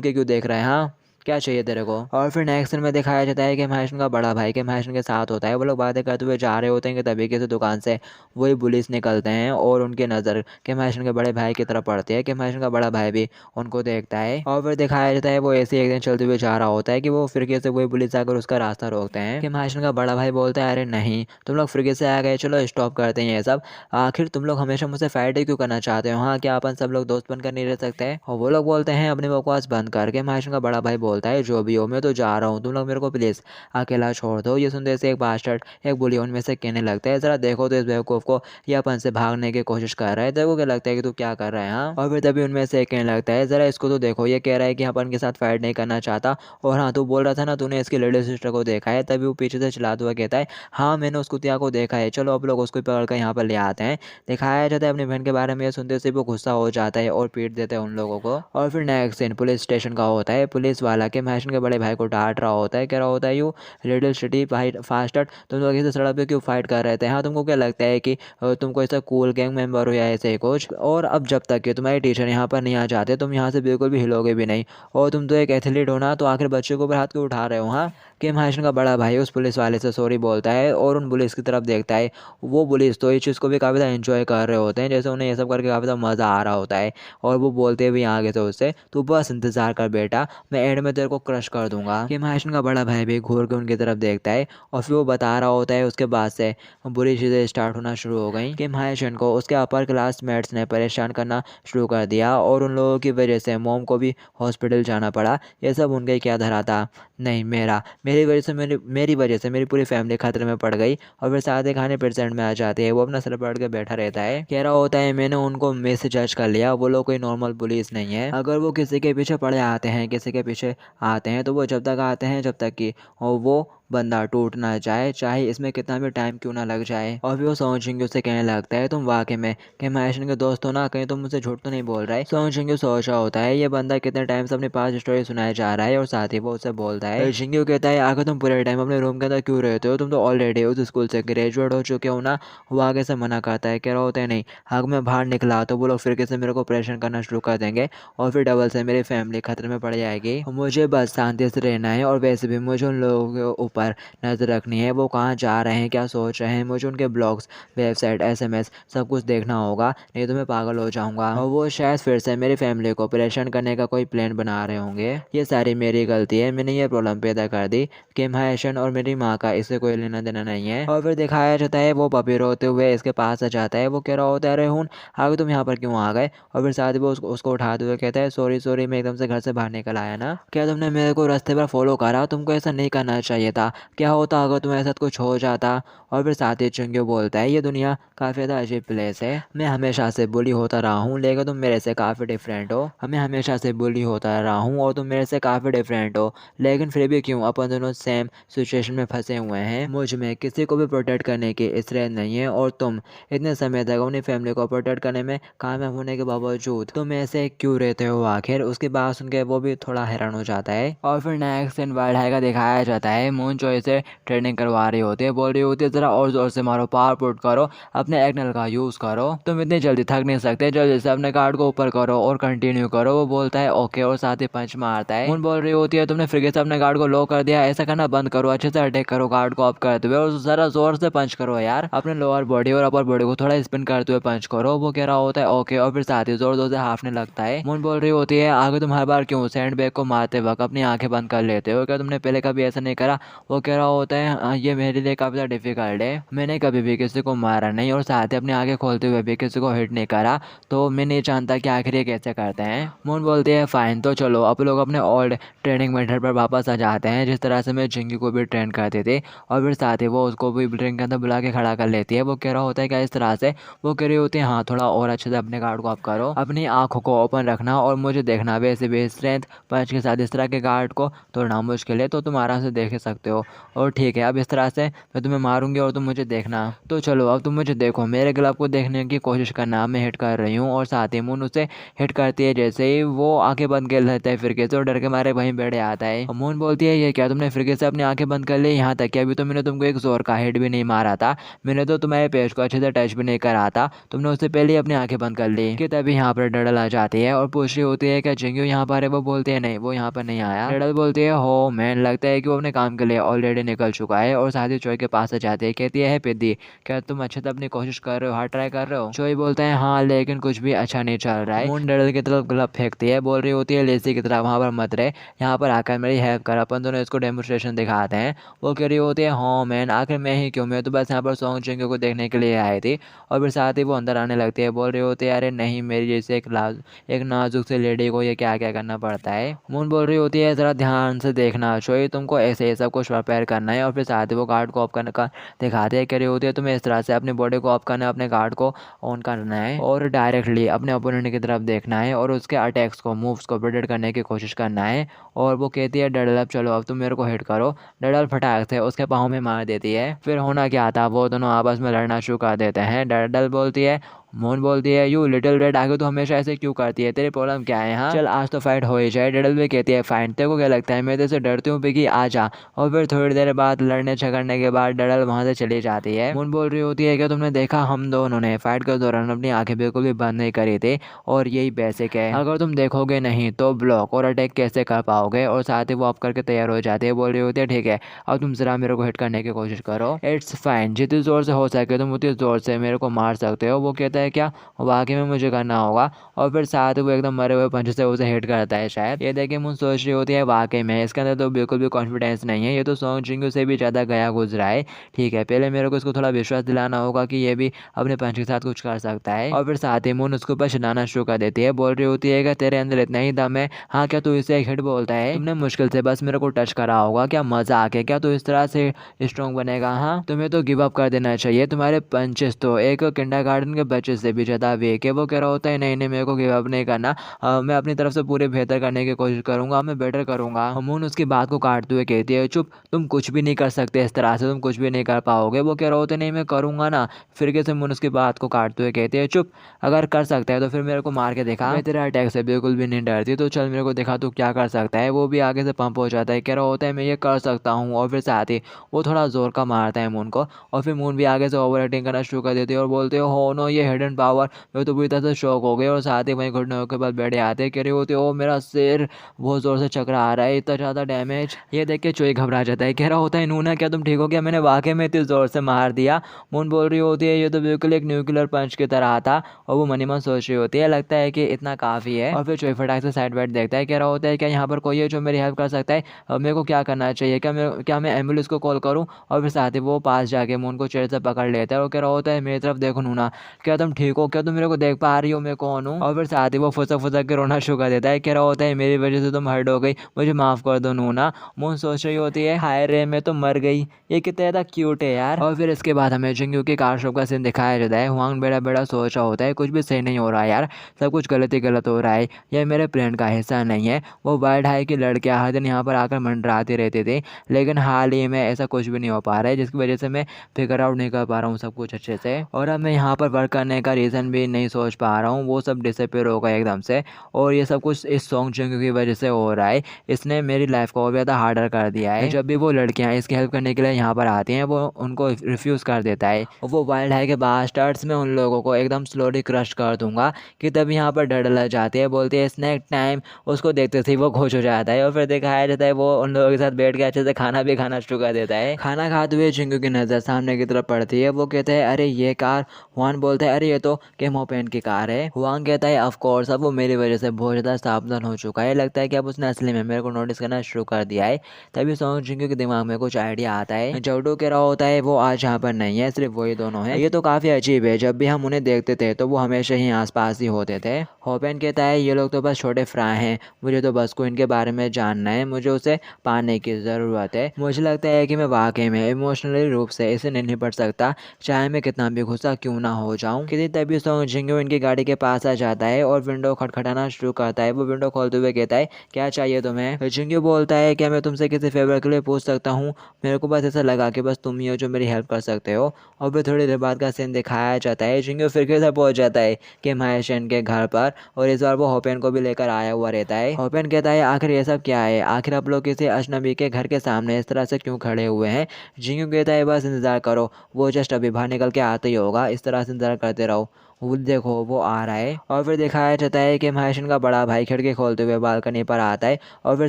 के क्यों देख रहा है, हाँ क्या चाहिए तेरे को। और फिर नेक्स्ट सीन में दिखाया जाता है कि महेश का बड़ा भाई के महेश के साथ होता है। वो लोग बातें करते हुए जा रहे होते हैं कि तभी किसी दुकान से वही पुलिस निकलते हैं और उनकी नज़र के महेश के बड़े भाई की तरफ पड़ती है कि महेश का बड़ा भाई भी उनको देखता है। और फिर दिखाया जाता है वो ऐसे एक दिन चलते हुए जा रहा होता है कि वो फिर से वही पुलिस आकर उसका रास्ता रोकते हैं कि महेश का बड़ा भाई बोलता है अरे नहीं, तुम लोग फिर से आ गए, चलो स्टॉप करते हैं ये सब। आखिर तुम लोग हमेशा मुझसे फाइट ही क्यों करना चाहते हो? हाँ, क्या अपन सब लोग दोस्त बनकर नहीं रह सकते? और वो लोग बोलते हैं अपनी बकवास बंद करके। महेश का बड़ा भाई बोलता है जो भी हो मैं तो जा रहा हूँ, तुम लोग मेरे को प्लीज़ अकेला छोड़ दो। ये सुनते से एक बास्टर्ड एक बुली उनमें से कहने लगता है ज़रा देखो तो इस बेवकूफ़ को, ये अपन से भागने की कोशिश कर रहा है, तेरे को क्या लगता है कि तू क्या कर रहा है? हाँ। और फिर तभी उनमें से एक कहने लगता है ज़रा इसको तो देखो, ये कह रहा है कि अपन के साथ फाइट नहीं करना चाहता। और हाँ, तू बोल रहा था ना तूने इसकी लिटिल सिस्टर को देखा है। तभी वो पीछे से चिल्लाता हुआ कहता है हाँ, मैंने उस कुतिया को देखा है, चलो अब लोग उसको पकड़ कर यहाँ पर ले आते हैं। दिखाया जाता है अपनी बहन के बारे में ये सुनते से वो गुस्सा हो जाता है और पीट देता है उन लोगों को। और फिर नेक्स्ट सीन पुलिस स्टेशन का होता है। पुलिस वाला के महेश के बड़े भाई को डांट रहा होता है, कह रहा होता है you little city fight faster, तुम लोग ऐसे सड़क पे क्यों फाइट कर रहे थे? हाँ, तुमको क्या लगता है कि तुमको ऐसा कूल गैंग मेंबर हो या ऐसे ही कुछ? और अब जब तक कि तुम्हारे टीचर यहाँ पर नहीं आ जाते तुम यहाँ से बिल्कुल भी हिलोगे भी नहीं। और तुम तो एक एथलीट हो ना, तो आखिर बच्चे को ऊपर हाथ क्यों उठा रहे हो? हाँ। कि महेश का बड़ा भाई उस पुलिस वाले से सॉरी बोलता है और उन पुलिस की तरफ देखता है। वो पुलिस तो इस चीज़ को भी काफ़ी ज़्यादा एंजॉय कर रहे होते हैं, जैसे उन्हें ये सब करके काफ़ी ज़्यादा मज़ा आ रहा होता है। और वो बोलते भी आगे से उससे तू बस इंतज़ार कर बेटा, मैं एंड में तेरे को क्रश कर दूंगा। कि महेश का बड़ा भाई भी घूर के उनकी तरफ देखता है और फिर वो बता रहा होता है उसके बाद से बुरी चीज़ें स्टार्ट होना शुरू हो गई कि महेश को उसके अपर क्लासमेट्स ने परेशान करना शुरू कर दिया और उन लोगों की वजह से मोम को भी हॉस्पिटल जाना पड़ा। ये सब उनका ही क्या धरा था? नहीं, मेरी वजह से मेरी पूरी फैमिली खतरे में पड़ गई। और फिर सादे खाने प्रेजेंट में आ जाते हैं। वो अपना सर पकड़ के बैठा रहता है, कह रहा होता है मैंने उनको मिस जज कर लिया, वो लोग कोई नॉर्मल पुलिस नहीं है। अगर वो किसी के पीछे पड़े आते हैं, किसी के पीछे आते हैं तो वो जब तक आते हैं जब तक कि वो बंदा टूट ना जाए, चाहे इसमें कितना भी टाइम क्यों ना लग जाए। और फिर वो सोचेंगे उससे कहने लगता है तुम वाकई में कि महेश के दोस्त हो ना, कहीं तुम मुझसे झूठ तो नहीं बोल रहा है? सोचेंगे सोच रहा होता है ये बंदा कितने टाइम से अपनी पास स्टोरी सुनाया जा रहा है और साथ ही वो उससे बोलता है। शिंगू कहता है आगे तुम पूरे टाइम अपने रूम के अंदर क्यों रहते हो? तुम तो ऑलरेडी उस स्कूल से ग्रेजुएट हो चुके हो ना। वो आगे से मना करता है, कह रहा होता है नहीं, अगर मैं बाहर निकला तो वो लोग फिर से मेरे को परेशान करना शुरू कर देंगे और फिर डबल से मेरी फैमिली खतरे में पड़ जाएगी। मुझे बस शांति से रहना है और वैसे भी मुझे उन लोगों के ऊपर नजर रखनी है, वो कहाँ जा रहे हैं, क्या सोच रहे हैं। मुझे उनके ब्लॉग्स, वेबसाइट, SMS सब कुछ देखना होगा, नहीं तो मैं पागल हो जाऊंगा। और वो शायद फिर से मेरी फैमिली को परेशान करने का कोई प्लान बना रहे होंगे। ये सारी मेरी गलती है, मैंने ये प्रॉब्लम पैदा कर दी कि महेशन और मेरी माँ का इससे कोई लेना देना नहीं है। और फिर दिखाया जाता है वो पपी रोते हुए इसके पास आ जाता है। वो कह रहा होता है अरे हूँ आगे तुम यहाँ पर क्यों आ गए? और फिर साथ ही वो उसको उठाते हुए कहता है सॉरी सॉरी, मैं एकदम से घर से बाहर निकल आया ना। क्या तुमने मेरे को रास्ते पर फॉलो करा? तुमको ऐसा नहीं करना चाहिए था। क्या होता अगर तुम्हारे साथ कुछ हो जाता? और फिर साथ ही चुंग्यू बोलता है ये दुनिया काफ़ी ज़्यादा अजीब प्लेस है, मैं हमेशा से बुली होता रहा हूँ लेकिन तुम मेरे से काफ़ी डिफरेंट हो। मैं हमेशा से बुली होता रहा हूँ और तुम मेरे से काफ़ी डिफरेंट हो, लेकिन फिर भी क्यों अपन दोनों सेम सिचुएशन में फंसे हुए हैं। मुझ में किसी को भी प्रोटेक्ट करने की स्ट्रेंथ नहीं है और तुम इतने समय तक अपनी फैमिली को प्रोटेक्ट करने में कामयाब होने के बावजूद तुम ऐसे क्यों रहते हो आखिर? उसकी बात सुन के वो भी थोड़ा हैरान हो जाता है। और फिर नेक्स्ट सीन वाइल्ड हाई का दिखाया जाता है। मून जो इसे ट्रेनिंग करवा रही होती है, बोल रही होती है ज़रा और ज़ोर से मारो, पावर पुट करो, अपने एक्नल का यूज़ करो, तुम इतनी जल्दी थक नहीं सकते, जल्दी से अपने कार्ड को ऊपर करो और कंटिन्यू करो। वो बोलता है ओके और साथ ही पंच मारता है। मून बोल रही होती है तुमने फिर से अपने गार्ड को लो कर दिया, ऐसा करना बंद करो, अच्छे से अटैक करो गार्ड को अप करते हुए और ज़रा जोर से पंच करो यार, अपने लोअर बॉडी और अपर बॉडी को थोड़ा स्पिन करते हुए पंच करो। वो कह रहा होता है ओके और फिर साथ ही जोर जोर से हाफने लगता है। मून बोल रही होती है आगे तुम हर बार क्यों सैंड बैग को मारते वक्त अपनी आंखें बंद कर लेते हो? क्या तुमने पहले कभी ऐसा नहीं करा? वो कह रहा होता है ये मेरे लिए काफ़ी ज़्यादा डिफिकल्ट है, मैंने कभी भी किसी को मारा नहीं और साथ ही अपनी आंखें खोलते हुए भी किसी को हिट नहीं करा, तो मैं नहीं जानता कि आखिर ये कैसे करते हैं। मून बोलती है फाइन, तो चलो अब लोग अपने ओल्ड ट्रेनिंग मेथड पर वापस आ जाते हैं, जिस तरह से मैं जिंगी को भी ट्रेन करते थे। और फिर साथ ही वो उसको भी ट्रेन के अंदर बुला के खड़ा कर लेती है। वो कह रहा होता है क्या इस तरह से? वो कह रही होती है हाँ, थोड़ा और अच्छे से अपने गार्ड को अप करो, अपनी आंखों को ओपन रखना और मुझे देखना, वैसे भी स्ट्रेंथ पंच के साथ इस तरह के गार्ड को तोड़ना मुश्किल है, तो तुम आराम से देख सकते हो। हो। और ठीक है, अब इस तरह से मैं तुम्हें मारूंगी और तुम मुझे देखना। तो चलो अब तुम मुझे देखो, मेरे ग्लव को देखने की कोशिश करना। मैं हिट कर रही हूँ और साथ ही मून उसे हिट करती है। जैसे ही वो आंखें बंद कर लेता है फिरके से और डर के मारे वहीं बैठे आता है। मून बोलती है, ये क्या तुमने फिरके से अपनी आंखें बंद कर ली? यहाँ तक कि अभी तो मैंने तुमको एक जोर का हिट भी नहीं मारा था, मैंने तो तुम्हारे पेज को अच्छे से टच भी नहीं करा था, तुमने उससे पहले ही अपनी आंखें बंद कर ली। कि तभी यहाँ पर डडल आ जाती है और पूछ रही होती है क्या जिंगू यहाँ पर है? वो बोलते हैं नहीं, वो यहाँ पर नहीं आया। डडल बोलती है, हो मैन, लगता है कि वो अपने काम के लिए ऑलरेडी निकल चुका है। और साथ ही चोई के पास आ जाती है, कहती है पिद्दी क्या तुम अच्छे से अपनी कोशिश कर रहे हो, हार्ड ट्राई कर रहे हो? चोई बोलता है हाँ, लेकिन कुछ भी अच्छा नहीं चल रहा है। मून डडल की तरफ ग्लव फेंकती है, बोल रही होती है लेसी की तरह वहाँ पर मत रहे, यहाँ पर आकर मेरी हेल्प कर, अपन दोनों इसको डेमोस्ट्रेशन दिखाते हैं। वो कह रही होती है, हाँ मैन, आखिर मैं ही क्यों, मैं तो बस यहाँ पर सॉन्ग जिंगू को देखने के लिए आई थी। और फिर साथ ही वो अंदर आने लगती है, बोल रही होती है अरे नहीं, मेरी जैसे एक नाजुक से लेडी को ये क्या क्या करना पड़ता है। मून बोल रही होती है ज़रा ध्यान से देखना चोई, तुमको ऐसे ही सब कुछ प्रिपेयर करना है। और फिर साथ ही वो गार्ड को ऑफ करने का दिखाते हैं, कह रही होती है तुम्हें इस तरह से अपनी बॉडी को ऑफ करना है, अपने गार्ड को ऑन करना है और डायरेक्टली अपने ओपोनेंट की तरफ देखना है और उसके अटैक्स को, मूव्स को प्रिडिक्ट करने की कोशिश करना है। और वो कहती है डडल अब चलो, अब तुम मेरे को हिट करो। डडल फटाक से उसके पाँव में मार देती है। फिर होना क्या था, वो दोनों आपस में लड़ना शुरू कर देते हैं। डडल बोलती है, मून बोलती है यू लिटिल रेड, आगे तो हमेशा ऐसे क्यों करती है, तेरी प्रॉब्लम क्या है? हाँ चल आज तो फाइट हो ही जाए। डडल भी कहती है फाइन, तेरे को क्या लगता है मैं तेरे से डरती हूँ पिगी, आ जा। और फिर थोड़ी देर बाद लड़ने झगड़ने के बाद डडल वहाँ से चली जाती है। मून बोल रही होती है कि तुमने देखा हम दोनों ने फाइट के दौरान अपनी आंखें बिल्कुल भी बंद नहीं करी थी और यही बेसिक है, अगर तुम देखोगे नहीं तो ब्लॉक और अटैक कैसे कर पाओगे। और साथ ही वो ऑफ करके तैयार हो जाती है, बोल रही होती है ठीक है अब तुम जरा मेरे को हिट करने की कोशिश करो, इट्स फाइन, जितनी जोर से हो सके तुम उतनी जोर से मेरे को मार सकते हो। वो कहता है क्या वाकई में मुझे करना होगा? और फिर साथ वो एकदम मरे हुए पंच से उसे हिट करता है शायद। ये देखे मून सोच रही होती है वाकई में इसके अंदर तो बिल्कुल भी कॉन्फिडेंस नहीं है, ये तो सॉन्ग जिंगू से भी ज़्यादा गया गुजरा है। ठीक है पहले मेरे को इसको थोड़ा विश्वास दिलाना होगा कि ये भी अपने पंच के साथ कुछ कर सकता है। और फिर साथ ही मून उसके ऊपर चिल्लाना शुरू कर देती है, बोल रही होती है कि तेरे अंदर इतना ही दम है? हाँ क्या तू इसे एक हिट बोलता है? तुमने मुश्किल से बस मेरे को टच करा होगा, क्या मजा आके क्या तू इस तरह से स्ट्रॉन्ग बनेगा? हाँ तुम्हें तो गिव अप कर देना चाहिए, तुम्हारे पंचेस तो एक किंडरगार्टन के बच्चे से भी ज़्यादा वीक है। वो कह रहा होता है नहीं नहीं मेरे को गिव अप नहीं करना, मैं अपनी तरफ से पूरे बेहतर करने की कोशिश करूंगा, मैं बेटर करूंगा। मून उसकी बात को काटते हुए कहती है चुप, तुम कुछ भी नहीं कर सकते, इस तरह से तुम कुछ भी नहीं कर पाओगे। वो कह रहा होता है नहीं मैं करूंगा ना। फिर कैसे मून उसकी बात को काटते हुए कहती है चुप, अगर कर सकता है तो फिर मेरे को मार के दिखा, मैं तेरे अटैक से बिल्कुल भी नहीं डरती, तो चल मेरे को दिखा तू क्या कर सकता है। वो भी आगे से पंप हो जाता है, कह रहा होता है मैं ये कर सकता हूँ। और फिर साथ ही वो थोड़ा जोर का मारता है मून को और फिर मून भी आगे से ओवर एक्टिंग करना शुरू कर देती है और बोलते हो नो ये हिडन पावर। मैं तो पूरी तरह से शॉक हो गए और साथ ही वहीं घुटनों के बाद बैठे आते कह रही होती है ओ मेरा सिर बहुत जोर से चकरा आ रहा है, इतना ज़्यादा डैमेज। ये देख के चोई घबरा जाता है, कह रहा होता है नूना क्या तुम ठीक हो गया, मैंने वाकई में इतनी जोर से मार दिया? मून बोल रही होती है ये तो बिल्कुल एक न्यूक्लियर पंच की तरह था। और वो मनी मन सोच रही होती है लगता है कि इतना काफ़ी है। और फिर चोई फटाक से साइड बैठ देखता है, कह रहा होता है क्या यहाँ पर कोई है जो मेरी हेल्प कर सकता है? मेरे को क्या करना चाहिए, क्या मैं एम्बुलेंस को कॉल करूँ? और फिर साथ ही वो पास जाके मून को चेयर से पकड़ लेता है और कह रहा होता है मेरी तरफ देखो नूना, क्या तुम ठीक हो, क्या तुम मेरे को देख पा रही हो मैं कौन हूँ? और फिर साथ ही वो फुसक फुसक के रोना शुरू कर देता है, कह रहा होता है मेरी वजह से तुम हर्ट हो गई, मुझे माफ़ कर दो नूना। मून सोच रही होती है हाय रे मैं तो मर गई, ये कितना ज़्यादा क्यूट है यार। और फिर इसके बाद हमें जिंगू की कार शॉप का सीन दिखाया जाता है। हुआंग बेड़ा बेड़ा सोच रहा होता है कुछ भी सही नहीं हो रहा है यार, सब कुछ गलत ही गलत हो रहा है, यह मेरे प्लान का हिस्सा नहीं है। वो वाइल्ड हाई की लड़कियाँ हर दिन यहाँ पर आकर मंडराती रहती थी, लेकिन हाल ही में ऐसा कुछ भी नहीं हो पा रहा है जिसकी वजह से मैं फिगर आउट नहीं कर पा रहा हूँ सब कुछ अच्छे से। और अब मैं यहाँ पर वर्क करने का रीज़न भी नहीं सोच पा रहा हूँ, वो सब डिसअपीयर होगा एकदम से। और ये सब कुछ इस सॉन्ग जिंगू की वजह से हो रहा है, इसने मेरी लाइफ को और ज़्यादा हार्डर कर दिया है। जब भी वो लड़कियाँ इसकी हेल्प करने के लिए यहाँ पर आती हैं वो उनको रिफ्यूज़ कर देता है। वो वाइल्ड हाई के बास्टर्ड्स में उन लोगों को एकदम स्लोली क्रश कर दूंगा। कि तभी यहाँ पर डडल जाती है, बोलती है स्नैक टाइम, उसको देखते ही वो खुश हो जाता है और फिर दिखाया जाता है वो उन लोगों के साथ बैठ के अच्छे से खाना भी खाना शुरू कर देता है। खाना खाते हुए जिंगू की नज़र सामने की तरफ पड़ती है, वो कहते हैं अरे ये कार। हुआन बोलता है अरे ये तो केमोपेन की कार है। हुआन कहता है ऑफ कोर्स, अब वो मेरी वजह से बहुत ज़्यादा सावधान हो चुका है, लगता है कि अब उसने असली में मेरे को नोटिस करना शुरू कर दिया है। तभी सॉन्ग जिंगू के दिमाग में कुछ आइडिया आता है। जोडो कह रहा होता है वो आज यहाँ पर नहीं है, सिर्फ वही दोनों हैं। ये तो काफ़ी अजीब है, जब भी हम उन्हें देखते थे तो वो हमेशा ही आसपास ही होते थे। होपेन कहता है ये लोग तो बस छोटे फ्राई हैं, मुझे तो बस को इनके बारे में जानना है, मुझे उसे पाने की ज़रूरत है। मुझे लगता है कि मैं वाकई में इमोशनली रूप से इसे नहीं निपट सकता, चाहे मैं कितना भी गुस्सा क्यों ना हो जाऊँ। किसी तभी सॉन्ग जिंगो इनकी गाड़ी के पास आ जाता है और विंडो खटखटाना शुरू करता है। वो विंडो खोलते हुए कहता है क्या चाहिए तुम्हें। जिंगो बोलता है क्या मैं तुमसे किसी फेवर के लिए पूछ सकता हूँ, मेरे को बस ऐसा लगा कि बस तुम ही हो जो मेरी हेल्प कर सकते हो। और फिर थोड़ी देर बाद का सीन दिखाया जाता है। जिंगो फिर से पहुंच जाता है कि माहेशन के घर पर और इस बार वो होपेन को भी लेकर आया हुआ रहता है। होपेन कहता है आखिर ये सब क्या है, आखिर आप लोग किसी अजनबी के घर के सामने इस तरह से क्यों खड़े हुए हैं। जिंगो कहता है बस इंतजार करो, वो जस्ट अभी बाहर निकल के आते ही होगा, इस तरह से इंतजार करते रहो, वो देखो वो आ रहा है। और फिर दिखाया जाता है कि महेशन का बड़ा भाई खिड़की खोलते हुए बालकनी पर आता है और फिर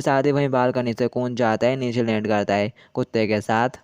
साथ ही वहीं बालकनी से कूद जाता है, नीचे लैंड करता है कुत्ते के साथ।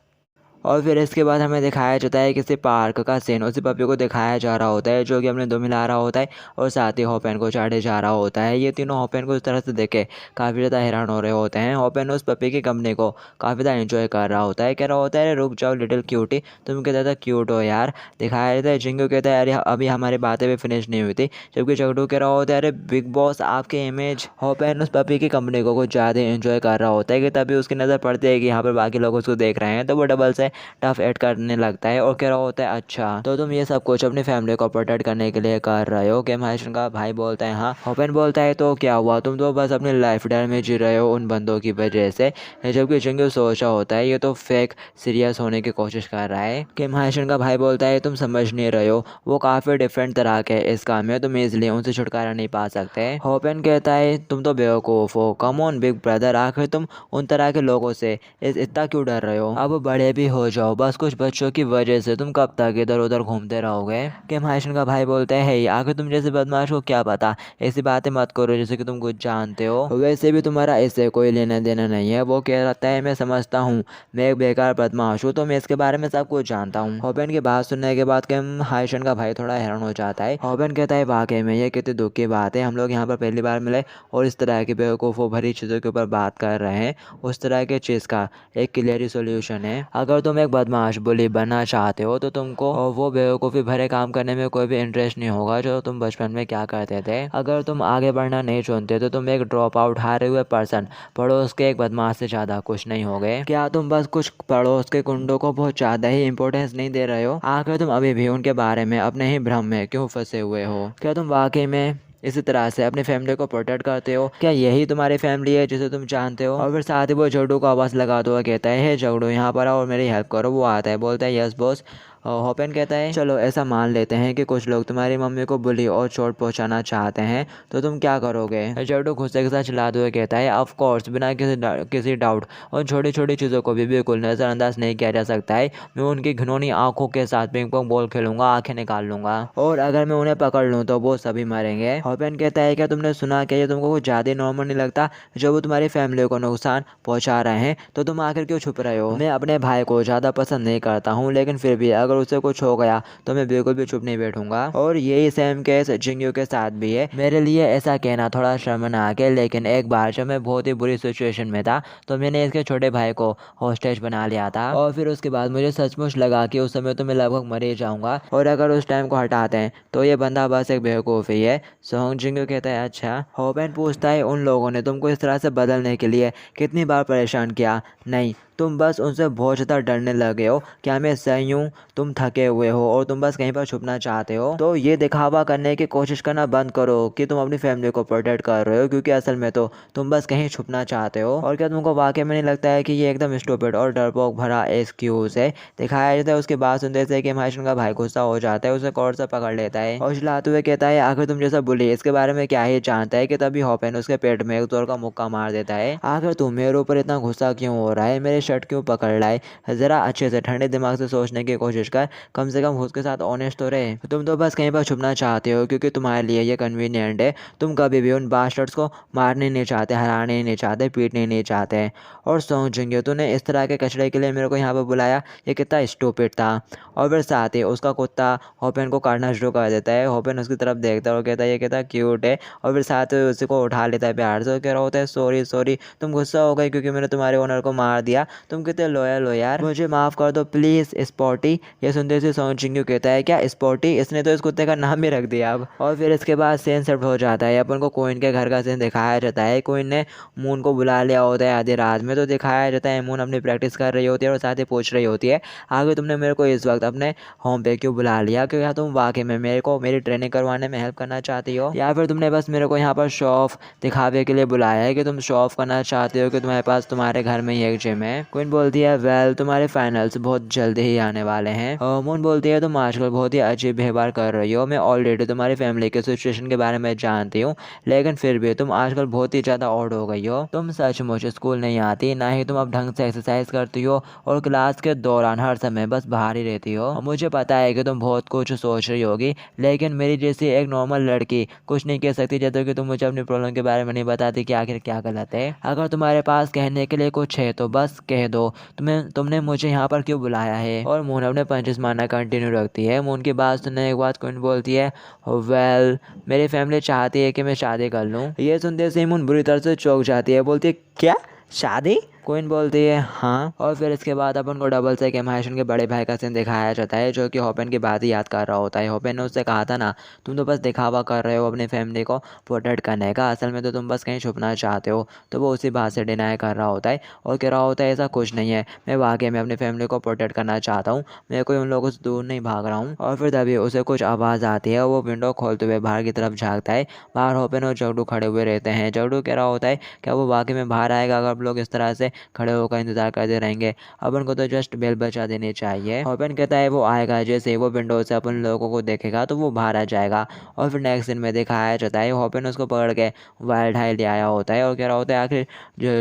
और फिर इसके बाद हमें दिखाया जाता है किसी पार्क का सीन। उसी पपी को दिखाया जा रहा होता है जो कि अपने दुम मिला रहा होता है और साथ ही होपेन को चाटे जा रहा होता है। ये तीनों होपेन को इस तरह से देखे काफ़ी ज़्यादा हैरान हो रहे होते हैं। होपेन उस पपी की कंपनी को काफ़ी ज़्यादा एंजॉय कर रहा होता है, कह रहा होता है रुक जाओ लिटिल क्यूटी, तुम कहता था क्यूट हो यार। दिखाया जाता है जिंगो कहता है अरे अभी हमारी बातें भी फिनिश नहीं हुई थी, जबकि चगडू कह रहा होता है अरे बिग बॉस आपके इमेज। होपेन उस पपी की कंपनी को कुछ ज़्यादा एंजॉय कर रहा होता है कि तभी उसकी नज़र पड़ती है कि यहाँ पर बाकी लोग उसको देख रहे हैं, तो वो डबल से टफ ऐड करने लगता है और कह रहा होता है अच्छा तो तुम ये सब कुछ अपनी फैमिली को प्रोटेक्ट करने के लिए कर रहे हो। कि महेशन का भाई बोलता है हाँ। होपेन बोलता है तो क्या हुआ, तुम तो बस अपनी लाइफ डर में जी रहे हो उन बंदों की वजह से। जबकि जिंगो सोचा होता है ये तो फेक सीरियस होने की कोशिश कर रहा है। कि महेशन का भाई बोलता है तुम समझ नहीं रहे हो, वो काफ़ी डिफरेंट तरह के इस काम में, तुम इजली उनसे छुटकारा नहीं पा सकते। होपेन कहता है तुम तो बेवकूफ़ हो, कम ऑन बिग ब्रदर, आखिर तुम उन तरह के लोगों से इतना क्यों डर रहे हो, अब बड़े भी हो जाओ, बस कुछ बच्चों की वजह से तुम कब तक इधर उधर घूमते रहोगे। कि महेशन का भाई बोलते हैं हे आखिर तुम जैसे बदमाश को क्या पता, ऐसी बातें मत करो जैसे कि तुम कुछ जानते हो, वैसे भी तुम्हारा इससे कोई लेना देना नहीं है। वो कहता है मैं समझता हूँ मैं एक बेकार बदमाश हूँ, तो मैं इसके बारे में सब कुछ जानता हूँ। होपेन की बात सुनने के बाद कि महेशन का भाई थोड़ा हैरान हो जाता है। होपेन कहता है वाकई में ये कितनी दुख की बात है, हम लोग यहाँ पर पहली बार मिले और इस तरह की बेवकूफ़ों भरी चीज़ों के ऊपर बात कर रहे हैं। उस तरह के चीज़ का एक क्लियर सोल्यूशन है, अगर तुम एक बदमाश बुली बनना चाहते हो तो तुमको वो बेवकूफ़ी भरे काम करने में कोई भी इंटरेस्ट नहीं होगा जो तुम बचपन में क्या करते थे। अगर तुम आगे बढ़ना नहीं चाहते तो तुम एक ड्रॉप आउट हारे हुए पर्सन पड़ोस के एक बदमाश से ज़्यादा कुछ नहीं हो गए। क्या तुम बस कुछ पड़ोस के कुंडों को बहुत ज़्यादा ही इंपॉर्टेंस नहीं दे रहे हो, आखिर तुम अभी भी उनके बारे में अपने ही भ्रम में क्यों फंसे हुए हो। क्या तुम वाकई में इसी तरह से अपनी फैमिली को प्रोटेक्ट करते हो, क्या यही तुम्हारी फैमिली है जिसे तुम जानते हो। और फिर साथ ही वो जगड़ू को आवाज़ लगाते हुए कहता है हे जगड़ू यहाँ पर आओ और मेरी हेल्प करो। वो आता है बोलता है यस बॉस। होपेन कहता है चलो ऐसा मान लेते हैं कि कुछ लोग तुम्हारी मम्मी को बुली और चोट पहुंचाना चाहते हैं, तो तुम क्या करोगे। जगड़ू गुस्से के साथ चिल्लाते हुए कहता है ऑफ कोर्स बिना किसी डाउट और छोटी छोटी चीज़ों को भी बिल्कुल नज़रअंदाज नहीं किया जा सकता है। मैं उनकी घिनौनी आंखों के साथ पिंग पोंग बॉल खेलूंगा, आंखें निकाल लूंगा और अगर मैं उन्हें पकड़ लूँ तो वो सभी मरेंगे। होपेन कहता है क्या तुमने सुना क्या ये तुमको कुछ ज़्यादा नॉर्मल नहीं लगता, जब वो तुम्हारी फैमिली को नुकसान पहुँचा रहे हैं तो तुम आखिर क्यों छुप रहे हो। मैं अपने भाई को ज़्यादा पसंद नहीं करता हूँ, लेकिन फिर भी अगर उसे कुछ हो गया तो मैं बिल्कुल भी चुप नहीं बैठूंगा। और यही सेम केस जिंगू के साथ भी है। मेरे लिए ऐसा कहना थोड़ा शर्मनाक है, लेकिन एक बार जब मैं बहुत ही बुरी सिचुएशन में था तो मैंने इसके छोटे भाई को हॉस्टेज बना लिया था और फिर उसके बाद मुझे सचमुच लगा कि उस समय तो मैं लगभग मर ही जाऊंगा और अगर उस टाइम को हटाते हैं तो ये बंदा बस एक बेवकूफ़ ही है। सोंग जिंगू कहता है अच्छा। होपेन पूछता है उन लोगों ने तुमको इस तरह से बदलने के लिए कितनी बार परेशान किया, नहीं तुम बस उनसे बहुत ज़्यादा डरने लगे हो, क्या मैं सही हूँ, तुम थके हुए हो और तुम बस कहीं पर छुपना चाहते हो, तो ये दिखावा करने की कोशिश करना बंद करो कि तुम अपनी फैमिली को प्रोटेक्ट कर रहे हो, क्योंकि असल में तो तुम बस कहीं छुपना चाहते हो। और क्या तुमको वाकई में नहीं लगता है कि ये एकदम स्टूपिड और डरपोक भरा एक्सक्यूज है। दिखाया जाता है उसकी बात सुनते से कि महेशन का भाई गुस्सा हो जाता है, उसे कॉर्ड से पकड़ लेता है और चिल्लाते हुए कहता है आखिर तुम जैसा बुली इसके बारे में क्या ही जानता है। कि तभी होपेन उसके पेट में एक जोर का मुक्का मार देता है। आखिर तुम मेरे ऊपर इतना गुस्सा क्यों हो रहा है, मेरे शर्ट क्यों पकड़ रहा है, जरा अच्छे से ठंडे दिमाग से सोचने की कोशिश कर, कम से कम उसके साथ ऑनेस्ट तो रहे। तुम तो बस कहीं पर छुपना चाहते हो क्योंकि तुम्हारे लिए ये कन्वीनियंट है, तुम कभी भी उन बास्टर्ड्स को मारने नहीं चाहते, हराने नहीं चाहते, पीटने नहीं चाहते। और सोच जिंगो तूने इस तरह के कचड़े के लिए मेरे को यहाँ पर बुलाया, ये कितना स्टूपिड था। और फिर साथ ही उसका कुत्ता होपेन को काटना शुरू कर देता है। होपेन उसकी तरफ देखता है और कहता है ये कितना क्यूट है, और फिर साथ ही उसी को उठा लेता है प्यार से, कह रहा होता है सॉरी सॉरी तुम गुस्सा हो गए क्योंकि मैंने तुम्हारे ओनर को मार दिया, तुम कितने लॉयल हो यार, मुझे माफ़ कर दो प्लीज़ स्पॉटी। ये सुनते से सॉन्ग जिंगू कहता है क्या स्पॉटी, इसने तो इस कुत्ते का नाम भी रख दिया अब। और फिर इसके बाद सीन सेट हो जाता है, अपन को क्वीन के घर का सीन दिखाया जाता है। क्वीन ने मून को बुला लिया होता है आधी रात में, तो दिखाया जाता है मून अपनी प्रैक्टिस कर रही होती है और साथ ही पूछ रही होती है आगे तुमने मेरे को इस वक्त अपने होम पे क्यों बुला लिया, क्यों क्या तुम वाकई में मेरे को मेरी ट्रेनिंग करवाने में हेल्प करना चाहती हो, या फिर तुमने बस मेरे को यहाँ पर शो ऑफ दिखावे के लिए बुलाया है कि तुम शो ऑफ करना चाहते हो कि तुम्हारे पास तुम्हारे घर में ही एक जिम है। क्वीन बोलती है वेल तुम्हारे फाइनल्स बहुत जल्दी ही आने वाले हैं। मून बोलती है तुम आजकल बहुत ही अजीब व्यवहार कर रही हो, मैं ऑलरेडी तुम्हारी फैमिली के सिचुएशन के बारे में जानती हूँ, लेकिन फिर भी तुम आजकल बहुत ही ज़्यादा ऑड हो गई हो। तुम सचमुच स्कूल नहीं आती, ना ही तुम अब ढंग से एक्सरसाइज करती हो और क्लास के दौरान हर समय बस बाहर ही रहती हो। मुझे पता है कि तुम बहुत कुछ सोच रही होगी, लेकिन मेरी जैसी एक नॉर्मल लड़की कुछ नहीं कह सकती जब तक कि तुम मुझे अपनी प्रॉब्लम के बारे में नहीं बताती कि आखिर क्या गलत है। अगर तुम्हारे पास कहने के लिए कुछ है तो बस कह दो, तुमने मुझे यहाँ पर क्यों बुलाया है। और मून अपने पंचेस मारना कंटिन्यू रखती है। मून की बात सुनने के बाद क्वीन बोलती है वेल मेरी फैमिली चाहती है कि मैं शादी कर लूँ। ये सुनते से मून बुरी तरह से चौंक जाती है, बोलती है क्या शादी। क्वीन बोलती है हाँ। और फिर इसके बाद अपन को डबल से केमाइशन के बड़े भाई का सीन दिखाया जाता है, जो कि होपेन की बात ही याद कर रहा होता है। होपेन ने उससे कहा था ना तुम तो बस दिखावा कर रहे हो अपनी फैमिली को प्रोटेक्ट करने का, असल में तो तुम बस कहीं छुपना चाहते हो। तो वो उसी बात से डिनाई कर रहा होता है और कह रहा होता है ऐसा कुछ नहीं है, मैं वाकई में अपनी फैमिली को प्रोटेक्ट करना चाहता हूँ, मैं कोई उन लोगों से दूर नहीं भाग रहा हूँ। और फिर तभी उसे कुछ आवाज़ आती है, वो विंडो खोलते हुए बाहर की तरफ झाँकता है। बाहर होपेन और जगडू खड़े हुए रहते हैं। जगडू कह रहा होता है क्या वो वाकई में बाहर आएगा अगर आप लोग इस तरह से खड़े होकर इंतजार करते रहेंगे, अपन को तो जस्ट बेल बजा देनी चाहिए। ओपन कहता है वो आएगा, जैसे वो विंडो से अपन लोगों को देखेगा तो वो बाहर आ जाएगा। और फिर नेक्स्ट सीन में दिखाया जाता है होपेन उसको पकड़ के वाइल्ड हाई ले आया होता है और कह रहा होता है आखिर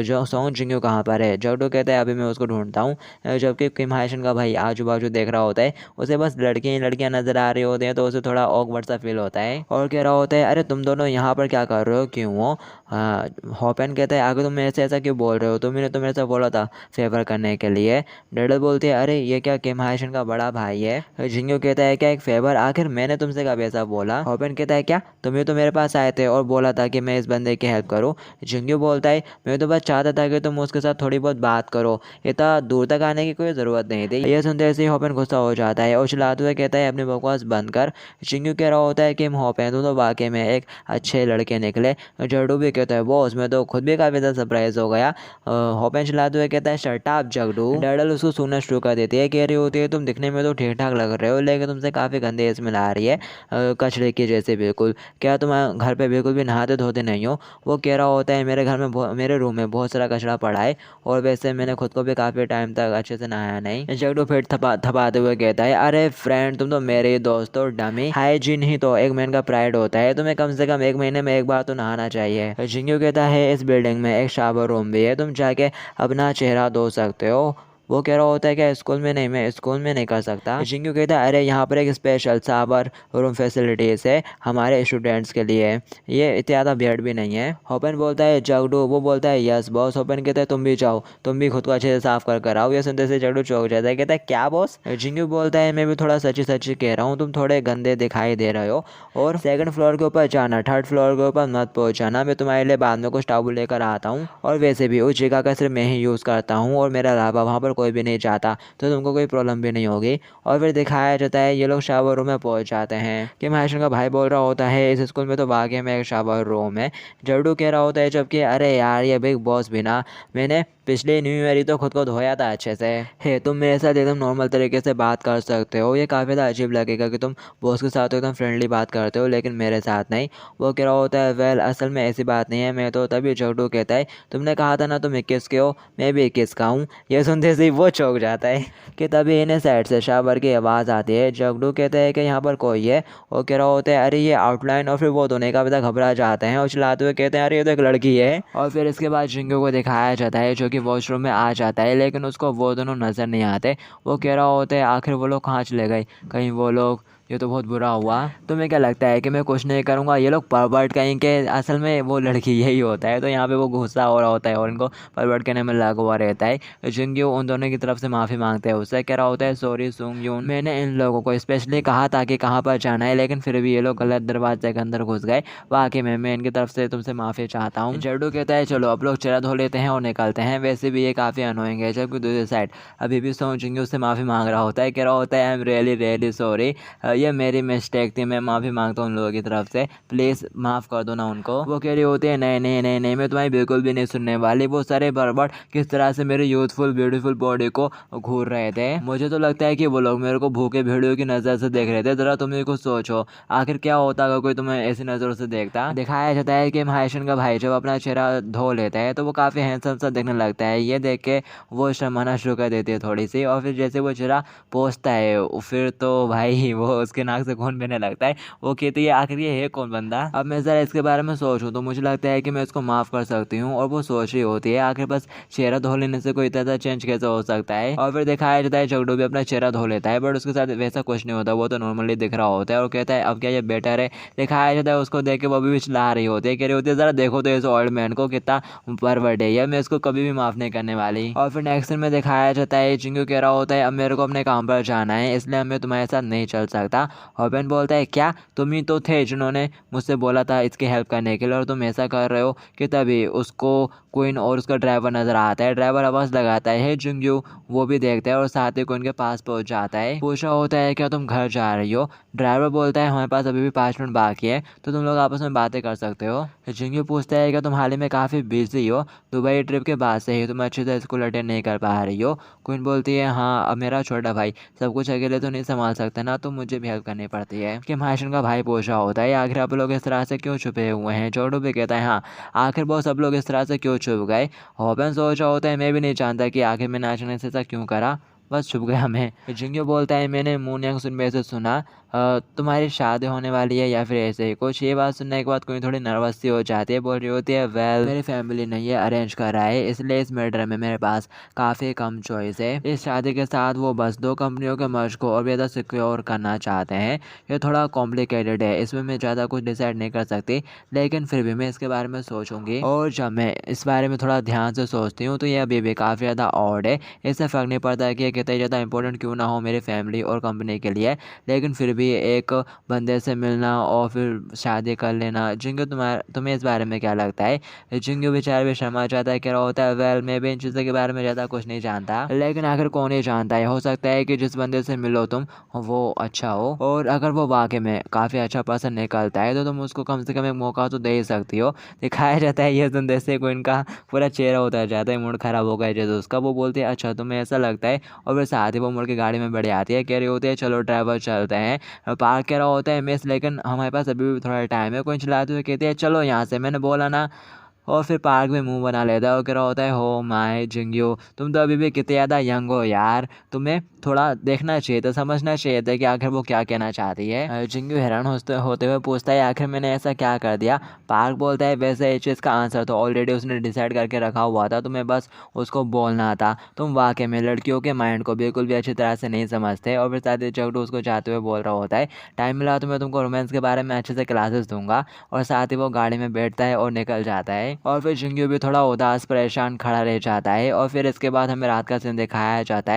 जो सॉन्ग जिंगू कहाँ पर है। जगडू कहता है अभी मैं उसको ढूंढता हूँ, जबकि किम हाइशन का भाई आजू बाजू देख रहा होता है, उसे बस लड़कियाँ ही लड़कियाँ नजर आ रही होती हैं, तो उसे थोड़ा ऑकवर्ड सा फील होता है और कह रहा होता है अरे तुम दोनों यहाँ पर क्या कर रहे हो, क्यों हो। होपेन कहता है आगे तुम मेरे से ऐसा क्यों बोल रहे हो, तुमने तो मेरे से बोला था फेवर करने के लिए। डैडल बोलती है अरे ये क्या किम हाइशन का बड़ा भाई है। जिंगू कहता है क्या एक फेवर, आखिर मैंने तुमसे कब ऐसा बोला। होपेन कहता है क्या तुम तो मेरे पास आए थे और बोला था कि मैं इस बंदे की हेल्प करूँ। जिंगू बोलता है मैं तो बस चाहता था कि तुम उसके साथ थोड़ी बहुत बात करो, इतना दूर तक आने की कोई ज़रूरत नहीं थी। ये सुनते ऐसे ही होपेन गुस्सा हो जाता है और चिल्लाते हुए कहता है अपनी बकवास बंद कर। जिंगू कह रहा होता है कि होपेन तुम तो वाकई में एक अच्छे लड़के निकले। जगडू भी कहता है बॉस मैं तो खुद भी काफ़ी ज़्यादा सरप्राइज हो गया। होपेन चिल्लाते हुए कहता है शट अप जगडू। डैडल उसको सुनना शुरू कर देती है, कह रही होती है तुम दिखने में तो ठीक ठाक लग रहे हो, लेकिन तुमसे काफ़ी गंदे स्मेल आ रही है कचरे की जैसे बिल्कुल, क्या तुम घर पे बिल्कुल भी नहाते धोते नहीं हो। वो कह रहा होता है मेरे घर में मेरे रूम में बहुत सारा कचरा पड़ा है और वैसे मैंने खुद को भी काफ़ी टाइम तक अच्छे से नहाया नहीं। जगडू फिर थपाते हुए कहता है अरे फ्रेंड तुम तो मेरे ही दोस्त हो डमी, हाइजीन ही तो एक मैन का प्राइड होता है, तुम्हें कम से कम एक महीने में एक बार तो नहाना चाहिए। जिंगू कहता है इस बिल्डिंग में एक शावर रूम भी है, तुम जाके अपना चेहरा धो सकते हो। वो कह रहा होता है कि स्कूल में नहीं, मैं स्कूल में नहीं कर सकता। जिंगू कहता है अरे यहाँ पर एक स्पेशल शावर रूम फैसिलिटीज़ है हमारे स्टूडेंट्स के लिए, ये ज़्यादा वियर्ड भी नहीं है। होपेन बोलता है जगडू, वो बोलता है यस बॉस। होपेन कहता है तुम भी जाओ, तुम भी खुद को अच्छे से साफ कर आओ। ये सुनते से जगडू चौंक जाता है, कहता है क्या बॉस। जिंगू बोलता है मैं भी थोड़ा सच्ची सच्ची कह रहा हूँ, तुम थोड़े गंदे दिखाई दे रहे हो और सेकंड फ्लोर के ऊपर जाना, थर्ड फ्लोर के ऊपर मत पहुँच जाना, मैं तुम्हारे लिए बाद में कुछ टाबू लेकर आता हूँ और वैसे भी उस जगह का सिर्फ मैं ही यूज़ करता हूँ और मेरा अलावा वहाँ पर कोई भी नहीं जाता, तो तुमको कोई प्रॉब्लम भी नहीं होगी। और फिर दिखाया जाता है ये लोग शावर रूम में पहुंच जाते हैं। किम हाइशन का भाई बोल रहा होता है इस स्कूल में तो वाकई में एक शावर रूम है। जगडू कह रहा होता है जबकि अरे यार ये बिग बॉस भी ना, मैंने पिछले न्यू ईयर ही तो खुद को धोया था अच्छे से, है तुम मेरे साथ एकदम नॉर्मल तरीके से बात कर सकते हो। ये काफ़ी ज़्यादा अजीब लगेगा कि तुम बॉस के साथ एकदम फ्रेंडली बात करते हो लेकिन मेरे साथ नहीं। वो कह रहा होता है वेल असल में ऐसी बात नहीं है, मैं तो तभी। जगडू कहता है तुमने कहा था ना तुम 21 के हो, मैं भी 21 का हूँ। ये सुनते से वो चौंक जाता है कि तभी इन्हें साइड से शावर की आवाज़ आती है। जगडू कहते हैं कि यहाँ पर कोई है और कह रहा होता है अरे ये आउटलाइन, और फिर वो दोनों का पता घबरा जाते हैं और चिल्लाते हुए कहते हैं अरे ये तो एक लड़की है। और फिर इसके बाद जिंगू को दिखाया जाता है जो कि वॉशरूम में आ जाता है, लेकिन उसको वो दोनों नज़र नहीं आते। वो कह रहा होता है आखिर वो लोग कहाँ चले गए, कहीं वो लोग ये तो बहुत बुरा हुआ। तुम्हें क्या लगता है कि मैं कुछ नहीं करूँगा? ये लोग परवर्ट कहीं के, असल में वो लड़की यही होता है, तो यहाँ पे वो गुस्सा हो रहा होता है और इनको परवर्ट करने में लगा हुआ रहता है। जिंग्यो उन दोनों की तरफ से माफ़ी मांगता है, उससे कह रहा होता है सॉरी सुंगयून, मैंने इन लोगों को स्पेशली कहा था कि कहाँ पर जाना है, लेकिन फिर भी ये लोग गलत दरवाजे के अंदर घुस गए। वाकई में मैं इनकी तरफ से तुमसे माफ़ी चाहता हूँ। जड्डू कहता है चलो अब लोग चेहरा धो लेते हैं और निकलते हैं। वैसे भी ये काफ़ी अनोइंग है। जबकि दूसरी साइड अभी भी सोंग जिंग्यो उससे माफ़ी मांग रहा होता है, कह रहा होता है I am really really sorry, ये मेरी मिस्टेक थी, मैं माफ़ी मांगता हूँ उन लोगों की तरफ से, प्लीज़ माफ़ कर दो ना उनको। वो कह रही होती है नहीं नहीं नहीं नहीं, मैं तुम्हारी बिल्कुल भी नहीं सुनने वाली। वो सारे बर्बाद किस तरह से मेरे यूथफुल ब्यूटीफुल बॉडी को घूर रहे थे। मुझे तो लगता है कि वो लोग मेरे को भूखे भेड़ियों की नज़र से देख रहे थे। ज़रा तुम भी कुछ सोचो, आखिर क्या होता अगर कोई तुम्हें ऐसी नज़रों से देखता। दिखाया जाता है कि महाशन का भाई जब अपना चेहरा धो लेता है तो वो काफ़ी हैंडसम सा दिखने लगता है। ये देख के वो शर्माना शुरू कर देती है थोड़ी सी, और फिर जैसे वो चेहरा पोंछता है फिर तो भाई वो उसके नाक से खून बहने लगता है। वो कहती है आखिर ये है कौन बंदा। अब मैं ज़रा इसके बारे में सोचूं तो मुझे लगता है कि मैं इसको माफ़ कर सकती हूँ। और वो सोच रही होती है आखिर बस चेहरा धो लेने से कोई इतना चेंज कैसे हो सकता है। और फिर दिखाया जाता है जगडू भी अपना चेहरा धो लेता है, बट उसके साथ वैसा कुछ नहीं होता, वो तो नॉर्मली दिख रहा होता है और कहता है अब क्या ये बेटर है। दिखाया जाता है उसको देख के वो भी चिल्ला रही होती है, कह रही होती है ज़रा देखो तो इस ओल्ड मैन को कितना परवर्ट है, मैं इसको कभी भी माफ़ नहीं करने वाली। और फिर नेक्स्ट सीन में दिखाया जाता है जिंगू कह रहा होता है अब मेरे को अपने काम पर जाना है, इसलिए मैं तुम्हारे साथ नहीं चल सकता। हॉबेन बोलता है क्या, तुम ही तो थे जिन्होंने मुझसे बोला था इसकी हेल्प करने के लिए, और तुम ऐसा कर रहे हो। कि तभी उसको क्वीन और उसका ड्राइवर नज़र आता है। ड्राइवर आवाज़ लगाता है जिंगू, वो भी देखता है और साथ ही क्वीन के पास पहुंच जाता है। पूछा होता है क्या तुम घर जा रही हो। ड्राइवर बोलता है हमारे पास अभी भी 5 मिनट बाकी है, तो तुम लोग आपस में बातें कर सकते हो। जिंगू पूछता है कि तुम हाल ही में काफ़ी बिजी हो, दुबई ट्रिप के बाद से ही तुम अच्छे से स्कूल अटेंड नहीं कर पा रही हो। क्वीन बोलती है हाँ अब मेरा छोटा भाई सब कुछ अकेले तो नहीं संभाल सकता ना, तो मुझे भी हेल्प करनी पड़ती है। कि महाशन का भाई पूछा होता है आखिर आप लोग इस तरह से क्यों छुपे हुए हैं। जोडू भी कहता है हाँ आखिर वो सब लोग इस तरह से क्यों छुप गए। हॉबन सोचा होता है मैं भी नहीं जानता कि आखिर मैंने अचानक से ऐसा क्यों करा, बस छुप गया मैं। जिंगो बोलता है मैंने मून सुनबे से सुना तुम्हारी शादी होने वाली है या फिर ऐसे ही कुछ। ये बात सुनने के बाद कोई थोड़ी नर्वस सी हो जाती है, बोल रही होती है वेल मेरी फैमिली ने ये अरेंज करा है, इसलिए इस मैटर में मेरे पास काफ़ी कम चॉइस है। इस शादी के साथ वो बस 2 कंपनियों के मर्ज को और ज़्यादा सिक्योर करना चाहते हैं। ये थोड़ा कॉम्प्लिकेटेड है, इसमें मैं ज़्यादा कुछ डिसाइड नहीं कर सकती, लेकिन फिर भी मैं इसके बारे में सोचूंगी। और जब मैं इस बारे में थोड़ा ध्यान से सोचती हूँ तो ये अभी भी काफ़ी ज़्यादा ऑड है। इससे फ़र्क नहीं पड़ता कि ये कितना ज़्यादा इंपॉर्टेंट क्यों ना हो मेरी फैमिली और कंपनी के लिए, लेकिन फिर भी एक बंदे से मिलना और फिर शादी कर लेना। जिंगू तुम्हें इस बारे में क्या लगता है। जिंगू बेचारा भी शर्मा जाता है, कह रहा होता है वेल मैं भी इन चीज़ों के बारे में ज़्यादा कुछ नहीं जानता, लेकिन आखिर कौन ही जानता है, हो सकता है कि जिस बंदे से मिलो तुम वो अच्छा हो, और अगर वो वाकई में काफ़ी अच्छा पर्सन निकलता है तो तुम उसको कम से कम एक मौका तो दे ही सकती हो। दिखाया जाता है ये सुनते से को इनका पूरा चेहरा उतर जाता है, मूड खराब हो गया जैसे उसका। वो बोलती है अच्छा तुम्हें ऐसा लगता है, और फिर साथ ही वो मुड़ के गाड़ी में बैठ आती है, कह रही होती है चलो ड्राइवर चलते हैं। पार्क कह रहा होता है मिस लेकिन हमारे पास अभी भी थोड़ा टाइम है। कोई चलाते हुए कहती है चलो यहाँ से, मैंने बोला ना। और फिर पार्क में मुंह बना लेता है और कह रहा होता है हो माय जिंगू तुम तो अभी भी कितने ज़्यादा यंग हो यार, तुम्हें थोड़ा देखना चाहिए था, समझना चाहिए था कि आखिर वो क्या कहना चाहती है। जिंगू हैरान होते हुए पूछता है आखिर मैंने ऐसा क्या कर दिया। पार्क बोलता है वैसे इस चीज़ का आंसर तो ऑलरेडी उसने डिसाइड करके रखा हुआ था, तुम्हें बस उसको बोलना था। तुम वाकई में लड़कियों के माइंड को बिल्कुल भी अच्छी तरह से नहीं समझते। और फिर साथ ही जगडू उसको जाते हुए बोल रहा होता है टाइम मिला तो मैं तुमको रोमांस के बारे में अच्छे से क्लासेस दूंगा। और साथ ही वो गाड़ी में बैठता है और निकल जाता है। और फिर जिंगू भी थोड़ा उदास परेशान खड़ा रह जाता है। और फिर इसके बाद हमें रात का सीन दिखाया जाता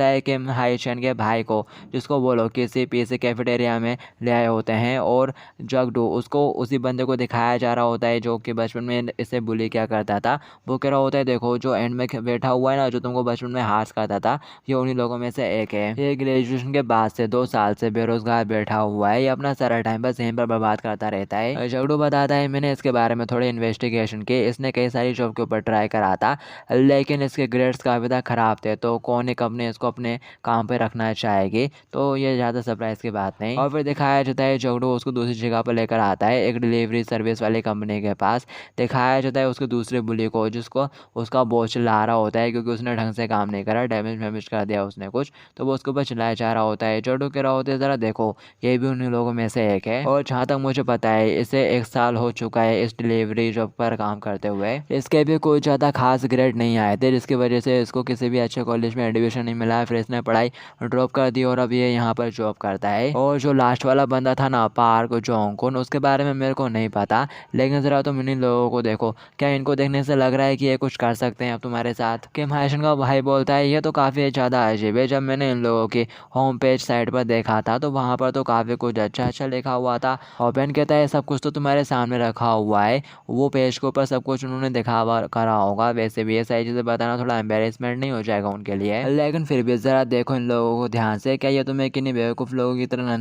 है कि हाईशन के भाई को, जिसको वो लोग किसी पीसी कैफेटेरिया में ले आए होते हैं, और जगडू उसको उसी बंदे को दिखाया जा रहा होता है जो कि बचपन में इसे बुली क्या करता था। वो कह रहा होता है देखो जो एंड में बैठा हुआ है ना, जो तुमको बचपन में हार्स करता था, ये उन्हीं लोगों में से एक है। ये ग्रेजुएशन के बाद से 2 साल से बेरोजगार बैठा हुआ है, ये अपना सारा टाइम बस यहीं पर बर्बाद करता रहता है। जगडू बताता है मैंने इसके बारे में थोड़ी इन्वेस्टिगेशन की, इसने कई सारी जॉब के ऊपर ट्राई करा था, लेकिन इसके ग्रेड्स काफ़ी ज़्यादा ख़राब थे, तो कौन ही कंपनी इसको अपने काम पे रखना चाहेगी, तो ये ज़्यादा सरप्राइज़ की बात नहीं। और फिर दिखाया जाता है जगडू उसको दूसरी जगह पर लेकर आता है, एक डिलीवरी सर्विस वाली कंपनी के पास। दिखाया जाता है उसके दूसरे बुली को, जिसको उसका बॉस चिल्ला रहा होता है क्योंकि उसने ढंग से काम नहीं करा, डैमेज कर दिया उसने कुछ, तो वो उसके ऊपर चिल्लाया जा रहा होता है। जगडू कह रहा होता है ज़रा देखो ये भी उन्हीं लोगों में से एक है, और जहाँ तक मुझे पता है इसे 1 साल हो चुका है इस डिलीवरी जॉब पर काम करते हुए। इसके भी कोई ज़्यादा खास ग्रेड नहीं आए थे, जिसकी वजह से इसको किसी भी अच्छे कॉलेज में एडमिशन नहीं मिला। फिर इसने पढ़ाई ड्रॉप कर दी और अब ये यहाँ पर जॉब करता है। और जो लास्ट वाला बंदा था ना, पार्क जोंगकुन, उसके बारे में मेरे को नहीं पता, लेकिन ज़रा तुम इन लोगों को देखो, क्या इनको देखने से लग रहा है कि ये कुछ कर सकते हैं अब तुम्हारे साथ। किम हायशन का भाई बोलता है ये तो काफ़ी ज़्यादा अजीब है। जब मैंने इन लोगों की होम पेज साइट पर देखा था तो वहाँ पर तो काफ़ी कुछ अच्छा अच्छा लिखा हुआ था। होपेन कहता है सब कुछ तो तुम्हारे सामने रखा हुआ है, वो पेज के ऊपर सब कुछ उन्होंने दिखावा करा होगा। वैसे भी ये सारी चीज़ें बताना थोड़ा एम्बेरसमेंट नहीं हो जाएगा उनके लिए, लेकिन फिर भी ज़रा देखो इन लोगों को ध्यान से, क्या ये तुम्हें किन्हीं बेवकूफ़ लोगों की तरह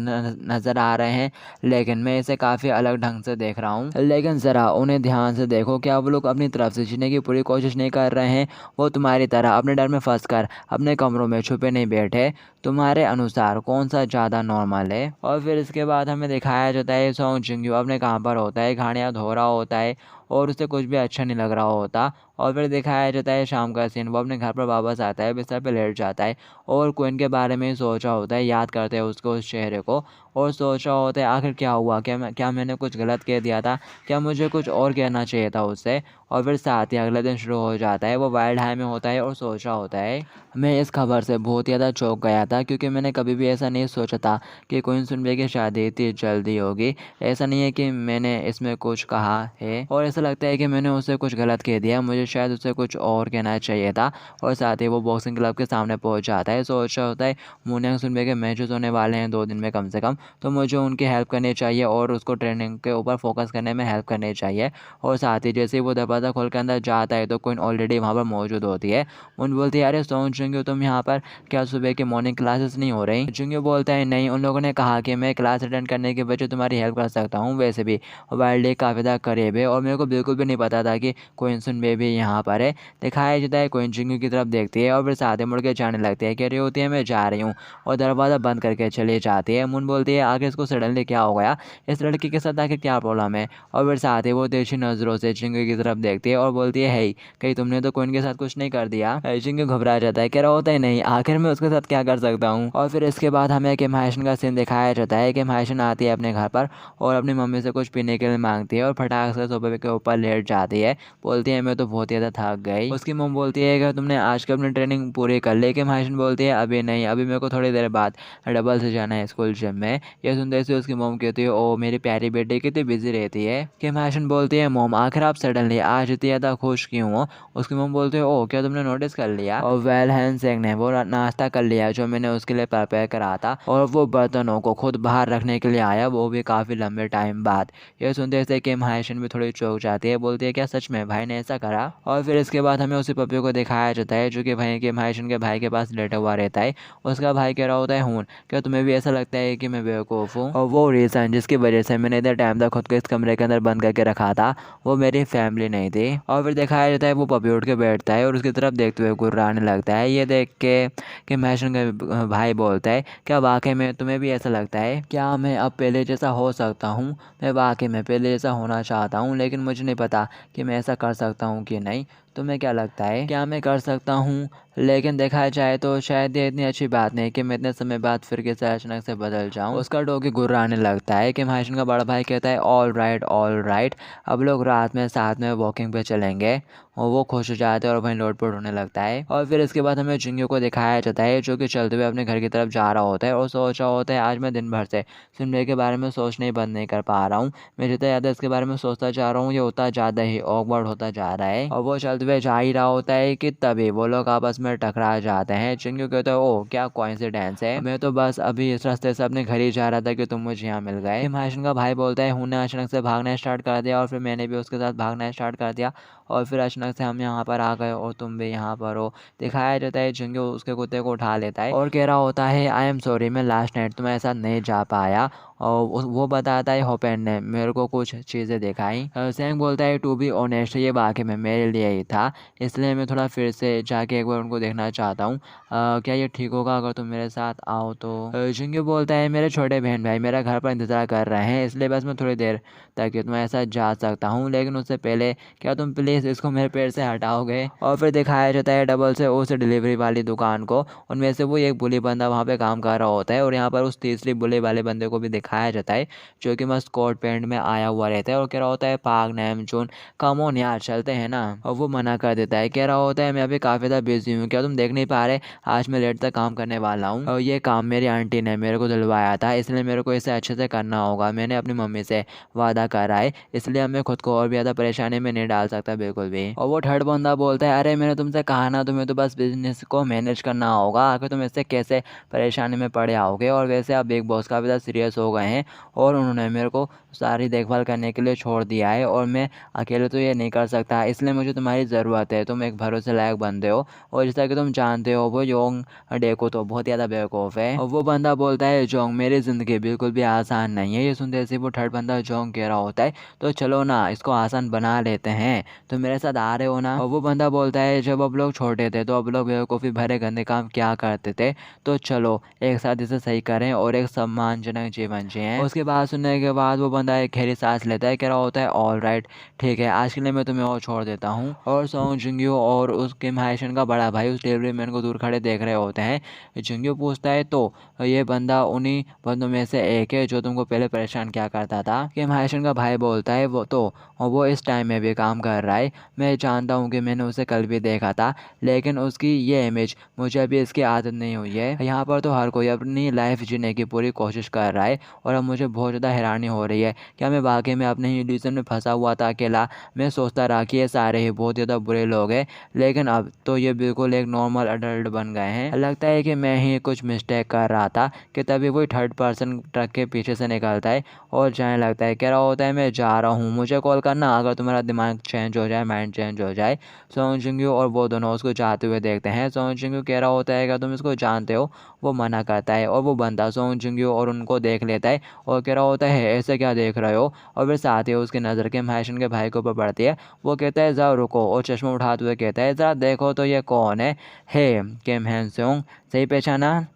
नज़र आ रहे हैं? लेकिन मैं इसे काफ़ी अलग ढंग से देख रहा हूँ। लेकिन ज़रा उन्हें ध्यान से देखो, क्या वो लोग अपनी तरफ से जीने की पूरी कोशिश नहीं कर रहे हैं? वो तुम्हारी तरह अपने डर में फंस कर अपने कमरों में छुपे नहीं बैठे। तुम्हारे अनुसार कौन सा ज़्यादा नॉर्मल है? और फिर इसके बाद हमें दिखाया जाता है सोंग जिंग्यू अपने काम पर होता है, गाड़ियाँ धो रहा होता है और उसे कुछ भी अच्छा नहीं लग रहा होता। और फिर दिखाया जाता है शाम का सीन, वो अपने घर पर वापस आता है, बिस्तर पर लेट जाता है और क्वीन के बारे में सोच रहा होता है, याद करते हैं उसको, उस चेहरे को, और सोच रहा होता है आखिर क्या हुआ, क्या मैंने कुछ गलत कह दिया था, क्या मुझे कुछ और कहना चाहिए था उससे। और फिर साथ ही अगले दिन शुरू हो जाता है, वो वाइल्ड हाई में होता है और सोच रहा होता है। मैं इस खबर से बहुत ज़्यादा चौंक गया था, क्योंकि मैंने कभी भी ऐसा नहीं सोचा था कि क्वीन सुनबे की शादी इतनी जल्दी होगी। ऐसा नहीं है कि मैंने इसमें कुछ कहा है, और ऐसा लगता है कि मैंने उससे कुछ गलत कह दिया, मुझे शायद उससे कुछ और कहना चाहिए था। और साथ ही वो बॉक्सिंग क्लब के सामने पहुंच जाता है, सोच रहा होता है मोनियांग सुनबे के मैचेस होने वाले हैं 2 दिन में कम से कम, तो मुझे उनकी हेल्प करनी चाहिए और उसको ट्रेनिंग के ऊपर फोकस करने में हेल्प करनी चाहिए। और साथ ही जैसे ही वो दरवाज़ा खोल के अंदर जाता है तो क्वीन ऑलरेडी वहाँ पर मौजूद होती है। उन बोलती है अरे सोंग जिंग्यू तुम यहाँ पर, क्या सुबह की मॉर्निंग क्लासेस नहीं हो रही? जिंग्यू बोलता है नहीं, उन लोगों ने कहा कि मैं क्लास अटेंड करने की वजह तुम्हारी हेल्प कर सकता हूँ। वैसे भी वाइल्ड डे काफ़ी ज़्यादा करीब है और मेरे को बिल्कुल भी नहीं पता था कि क्वीन सुनबे भी यहाँ पर है। दिखाया जाता है क्वीन जिंग्यू की तरफ देखती है और फिर साथ ही मुड़ के जाने लगती है, कह रही होती है मैं जा रही हूँ, और दरवाज़ा बंद करके चली जाती है। मुन बोलती है आगे इसको सडनली क्या हो गया, इस लड़की के साथ आखिर क्या प्रॉब्लम है? और फिर साथ ही वो तिरछी नज़रों से जिंग्यू की तरफ देखती है और बोलती है हे, कहीं तुमने तो क्वीन के साथ कुछ नहीं कर दिया? जिंग्यू घबरा जाता है, कह रहा होता है नहीं, आखिर मैं उसके साथ क्या कर सकता हूँ। और फिर इसके बाद हमें किम हायशन का सीन दिखाया जाता है। किम हायशन आती है अपने घर पर और अपनी मम्मी से कुछ पीने के लिए मांगती है और फटाक से सोफे के ऊपर लेट जाती है। बोलती है मैं तो बहुत ज़्यादा थक गई। उसकी मम्मी बोलती है कि तुमने आज की अपनी ट्रेनिंग पूरी कर ली? किम हायशन बोलती है अभी नहीं, अभी मेरे को थोड़ी देर बाद डबल से जाना है स्कूल जिम में। यह सुनते से उसकी मॉम कहती है ओ मेरी प्यारी बेटी कितनी बिजी रहती है। किम हायशन बोलती है मॉम आखिर आप सडनली आज इतनी ज़्यादा खुश क्यों हो? उसकी मॉम बोलती है ओ क्या तुमने नोटिस कर लिया? और वेल हैंसेंग ने वो नाश्ता कर लिया जो मैंने उसके लिए प्रिपेयर करा था, और वो बर्तनों को खुद बाहर रखने के लिए आया, वो भी काफ़ी लंबे टाइम बाद। यह सुनते से किम हायशन भी थोड़ी चौंक जाती है, बोलती है क्या सच में भाई ने ऐसा करा? और फिर इसके बाद हमें उसी पप्पी को दिखाया जाता है जो कि भाई किम हायशन के भाई के पास लेटा हुआ रहता है। उसका भाई कह रहा होता है हून, क्या तुम्हें भी ऐसा लगता है कि मैं बेवकूफ़ हूँ? और वो रीज़न जिसकी वजह से मैंने इधर टाइम तक खुद को इस कमरे के अंदर बंद करके रखा था, वो मेरी फैमिली नहीं थी। और फिर दिखाया जाता है वो पपी उठ के बैठता है और उसकी तरफ देखते हुए गुर्राने लगता है। ये देख के किम हायशन का भाई बोलता है क्या वाकई में तुम्हें भी ऐसा लगता है? क्या मैं अब पहले जैसा हो सकता हूँ? मैं वाकई में पहले जैसा होना चाहता हूँ, लेकिन मुझे नहीं पता कि मैं ऐसा कर सकता हूँ कि नहीं। तुम्हें क्या लगता है, क्या मैं कर सकता हूँ? लेकिन देखा जाए तो शायद ये इतनी अच्छी बात नहीं कि मैं इतने समय बाद फिर से अचानक से बदल जाऊँ। उसका डोगी गुर्राने लगता है। किम हायशन का बड़ा भाई कहता है ऑल राइट, अब लोग रात में साथ में वॉकिंग पे चलेंगे। और वो खुश हो जाते हैं और वहीं लोटपोट होने लगता है। और फिर इसके बाद हमें जिंग्यू को दिखाया जाता है जो कि चलते हुए अपने घर की तरफ जा रहा होता है और सोच रहा होता है आज मैं दिन भर से सुनने के बारे में सोचने ही बंद नहीं कर पा रहा हूँ। मैं जितना ज़्यादा इसके बारे में सोचता जा रहा हूँ ये उतना ज़्यादा ही ऑकवर्ड होता जा रहा है। और वो चलते हुए जा ही रहा होता है कि तभी वो लोग आपस में टकरा जाते हैं। जिंग्यू कहता है ओह क्या कोइंसिडेंस है, मैं तो बस अभी इस रास्ते से अपने घर ही जा रहा था कि तुम मुझे यहाँ मिल गए। किम हायशन का भाई बोलता है हूँ ने अचानक से भागना स्टार्ट कर दिया और फिर मैंने भी उसके साथ भागना स्टार्ट कर दिया और फिर अचानक से हम यहाँ पर आ गए और तुम भी यहाँ पर हो। दिखाया जाता है जिंग्यू उसके कुत्ते को उठा लेता है और कह रहा होता है आई एम सॉरी मैं लास्ट नाइट तुम्हारे साथ नहीं जा पाया। और वो बताता है होपेन ने मेरे को कुछ चीज़ें दिखाई। सेंग बोलता है टू बी ऑनेस्ट ये वाकई में मेरे लिए ही था, इसलिए मैं थोड़ा फिर से जाके एक बार उनको देखना चाहता हूँ। क्या ये ठीक होगा अगर तुम मेरे साथ आओ तो? जिंग्यू बोलता है मेरे छोटे बहन भाई मेरा घर पर इंतज़ार कर रहे हैं, इसलिए बस मैं थोड़ी देर तक तुम्हारे साथ जा सकता हूँ, लेकिन उससे पहले क्या तुम प्लीज़ प्लीज़ इसको मेरे पेट से हटाओगे। और फिर दिखाया जाता है डबल से उस डिलीवरी वाली दुकान को। उनमें से वो एक बुली बंदा वहाँ पे काम कर रहा होता है और यहाँ पर उस तीसरी बुली वाले बंदे को भी दिखाया जाता है जो कि मस्त कोट पैंट में आया हुआ रहता है और कह रहा होता है पाक नैम जून कम ऑन यार चलते हैं ना। और वो मना कर देता है, कह रहा होता है मैं अभी काफ़ी ज़्यादा बिजी हूँ, क्या तुम देख नहीं पा रहे आज मैं लेट तक काम करने वाला हूँ और ये काम मेरी आंटी ने मेरे को दिलवाया था, इसलिए मेरे को इसे अच्छे से करना होगा। मैंने अपनी मम्मी से वादा करा है, इसलिए मैं खुद को और भी ज़्यादा परेशानी में नहीं डाल सकता बिल्कुल भी। और वो थर्ड बंदा बोलता है अरे मैंने तुमसे कहा ना तुम्हें तो बस बिजनेस को मैनेज करना होगा, आखिर तुम इससे कैसे परेशानी में पड़े आओगे। और वैसे आप बिग बॉस का भी ज़्यादा सीरियस हो गए हैं और उन्होंने मेरे को सारी देखभाल करने के लिए छोड़ दिया है और मैं अकेले तो ये नहीं कर सकता, इसलिए मुझे तुम्हारी ज़रूरत है। तुम एक भरोसे लायक बंदे हो और जैसा कि तुम जानते हो वो योंग डेको तो बहुत ज़्यादा बेवकूफ़ है। और वो बंदा बोलता है जोंग मेरी ज़िंदगी बिल्कुल भी आसान नहीं है। ये सुनते से वो थर्ड बंदा जोंग कह रहा होता है तो चलो ना इसको आसान बना लेते हैं, तो मेरे साथ आ रहे हो ना। और वो बंदा बोलता है जब अब लोग छोटे थे तो अब लोग बेवकूफ़ी भरे गंदे काम क्या करते थे, तो चलो एक साथ इसे सही करें और एक सम्मानजनक जीवन जिएं। उसके बाद सुनने के बाद वो बंदा एक गहरी सांस लेता है, कह रहा होता है ऑल राइट ठीक है आज के लिए मैं तुम्हें और छोड़ देता हूँ। और सोंग जुंग्यो और उसके महाशन का बड़ा भाई उस डिलीवरी मैन को दूर खड़े देख रहे होते हैं। जुंग्यो पूछता है तो ये बंदा उन्हीं बंदों में से एक है जो तुमको पहले परेशान क्या करता था। कि महाशन का भाई बोलता है वो तो और वो इस टाइम में भी काम कर रहा है, मैं जानता हूँ कि मैंने उसे कल भी देखा था लेकिन उसकी ये इमेज मुझे अभी इसकी आदत नहीं हुई है। यहाँ पर तो हर कोई अपनी लाइफ जीने की पूरी कोशिश कर रहा है और अब मुझे बहुत ज़्यादा हैरानी हो रही है, क्या मैं वाकई में अपने ही इल्यूजन में फंसा हुआ था अकेला। मैं सोचता रहा कि ये सारे ही बहुत ज़्यादा बुरे लोग हैं लेकिन अब तो ये बिल्कुल एक नॉर्मल अडल्ट बन गए हैं। लगता है कि मैं ही कुछ मिस्टेक कर रहा था। कि तभी वही थर्ड पर्सन ट्रक के पीछे से निकलता है और जाने लगता है, कह रहा होता है मैं जा रहा हूँ, मुझे कॉल करना अगर तुम्हारा दिमाग चेंज हो जाए, माइंड चेंज हो जाए। सोंग जुंग्यो और वो दोनों उसको जाते हुए देखते हैं। सोंग जुंग्यो कह रहा होता है क्या तुम इसको जानते हो, वो मना करता है और वो बंदा सोंग जुंग्यो और उनको देख लेता है और कह रहा होता है ऐसे क्या देख रहे हो। और फिर साथ ही उसकी नज़र के महाशन के भाई के ऊपर पड़ती है। वो कहता है ज़रा रुको और चश्मा उठाते हुए कहता है ज़रा देखो तो ये कौन है, हे किम हैन सोंग, सही पहचाना।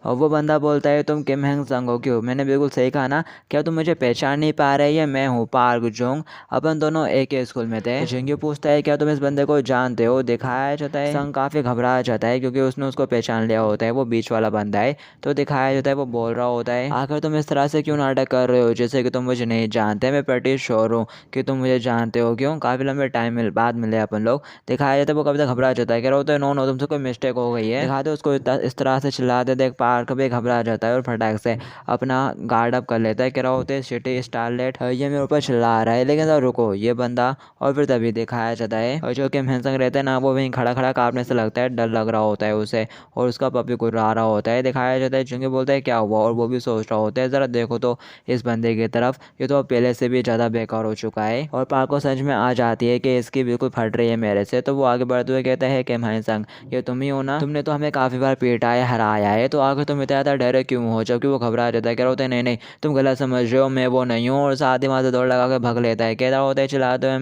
और वो बंदा बोलता है तुम किम हैंग संग हो क्यों, मैंने बिल्कुल सही कहा ना, क्या तुम मुझे पहचान नहीं पा रहे, ये मैं हूँ पार्क जोंग, अपन दोनों एक ही स्कूल में थे। जिंग्यू पूछता है क्या तुम इस बंदे को जानते हो। दिखाया जाता है संग काफ़ी घबरा जाता है क्योंकि उसने उसको पहचान लिया होता है, वो बीच वाला बंदा है। तो दिखाया जाता है वो बोल रहा होता है आखिर तुम इस तरह से क्यों नाटक कर रहे हो जैसे कि तुम मुझे नहीं जानते, मैं प्रटी श्योर हूँ कि तुम मुझे जानते हो, क्यों काफ़ी लंबे टाइम बाद मिले अपन लोग। दिखाया जाता है वो कभी तक घबरा जाता है, कह रहा होता है नो नो तुमसे कोई मिस्टेक हो गई है। दिखाते उसको इस तरह से चिल्लाते देख पार्क भी घबरा जाता है और फटाक से अपना गार्ड अप कर लेता है, कह रहा होता है सिटी स्टारलेट ये मेरे ऊपर चिल्ला रहा है, लेकिन तो रुको ये बंदा। और फिर तभी दिखाया जाता है और जो कि हिंसक रहता है ना वो वहीं खड़ा खड़ा कांपने से लगता है, डर लग रहा होता है उसे और उसका पपी गुर्रा रहा होता है। दिखाया जाता है चुंगी बोलता है क्या हुआ और वो भी सोच रहा होता है ज़रा देखो तो इस बंदे की तरफ, ये तो पहले से भी ज़्यादा बेकार हो चुका है। और पार्क को समझ में आ जाती है कि इसकी बिल्कुल फट रही है मेरे से, तो वो आगे बढ़ते हुए कहता है कि भाई संग ये तुम ही हो ना, तुमने तो हमें काफ़ी बार पीटा है हराया है, तो आगे तुम इतना ज़्यादा डरे क्यों हो। जबकि वो घबरा जाता है, कह रहा होता है नहीं नहीं तुम गलत समझ रहे हो, मैं वो नहीं हूँ। और साथ ही वहाँ से दौड़ लगा के भाग लेता है, कह रहा होता है चिल्लाते हुए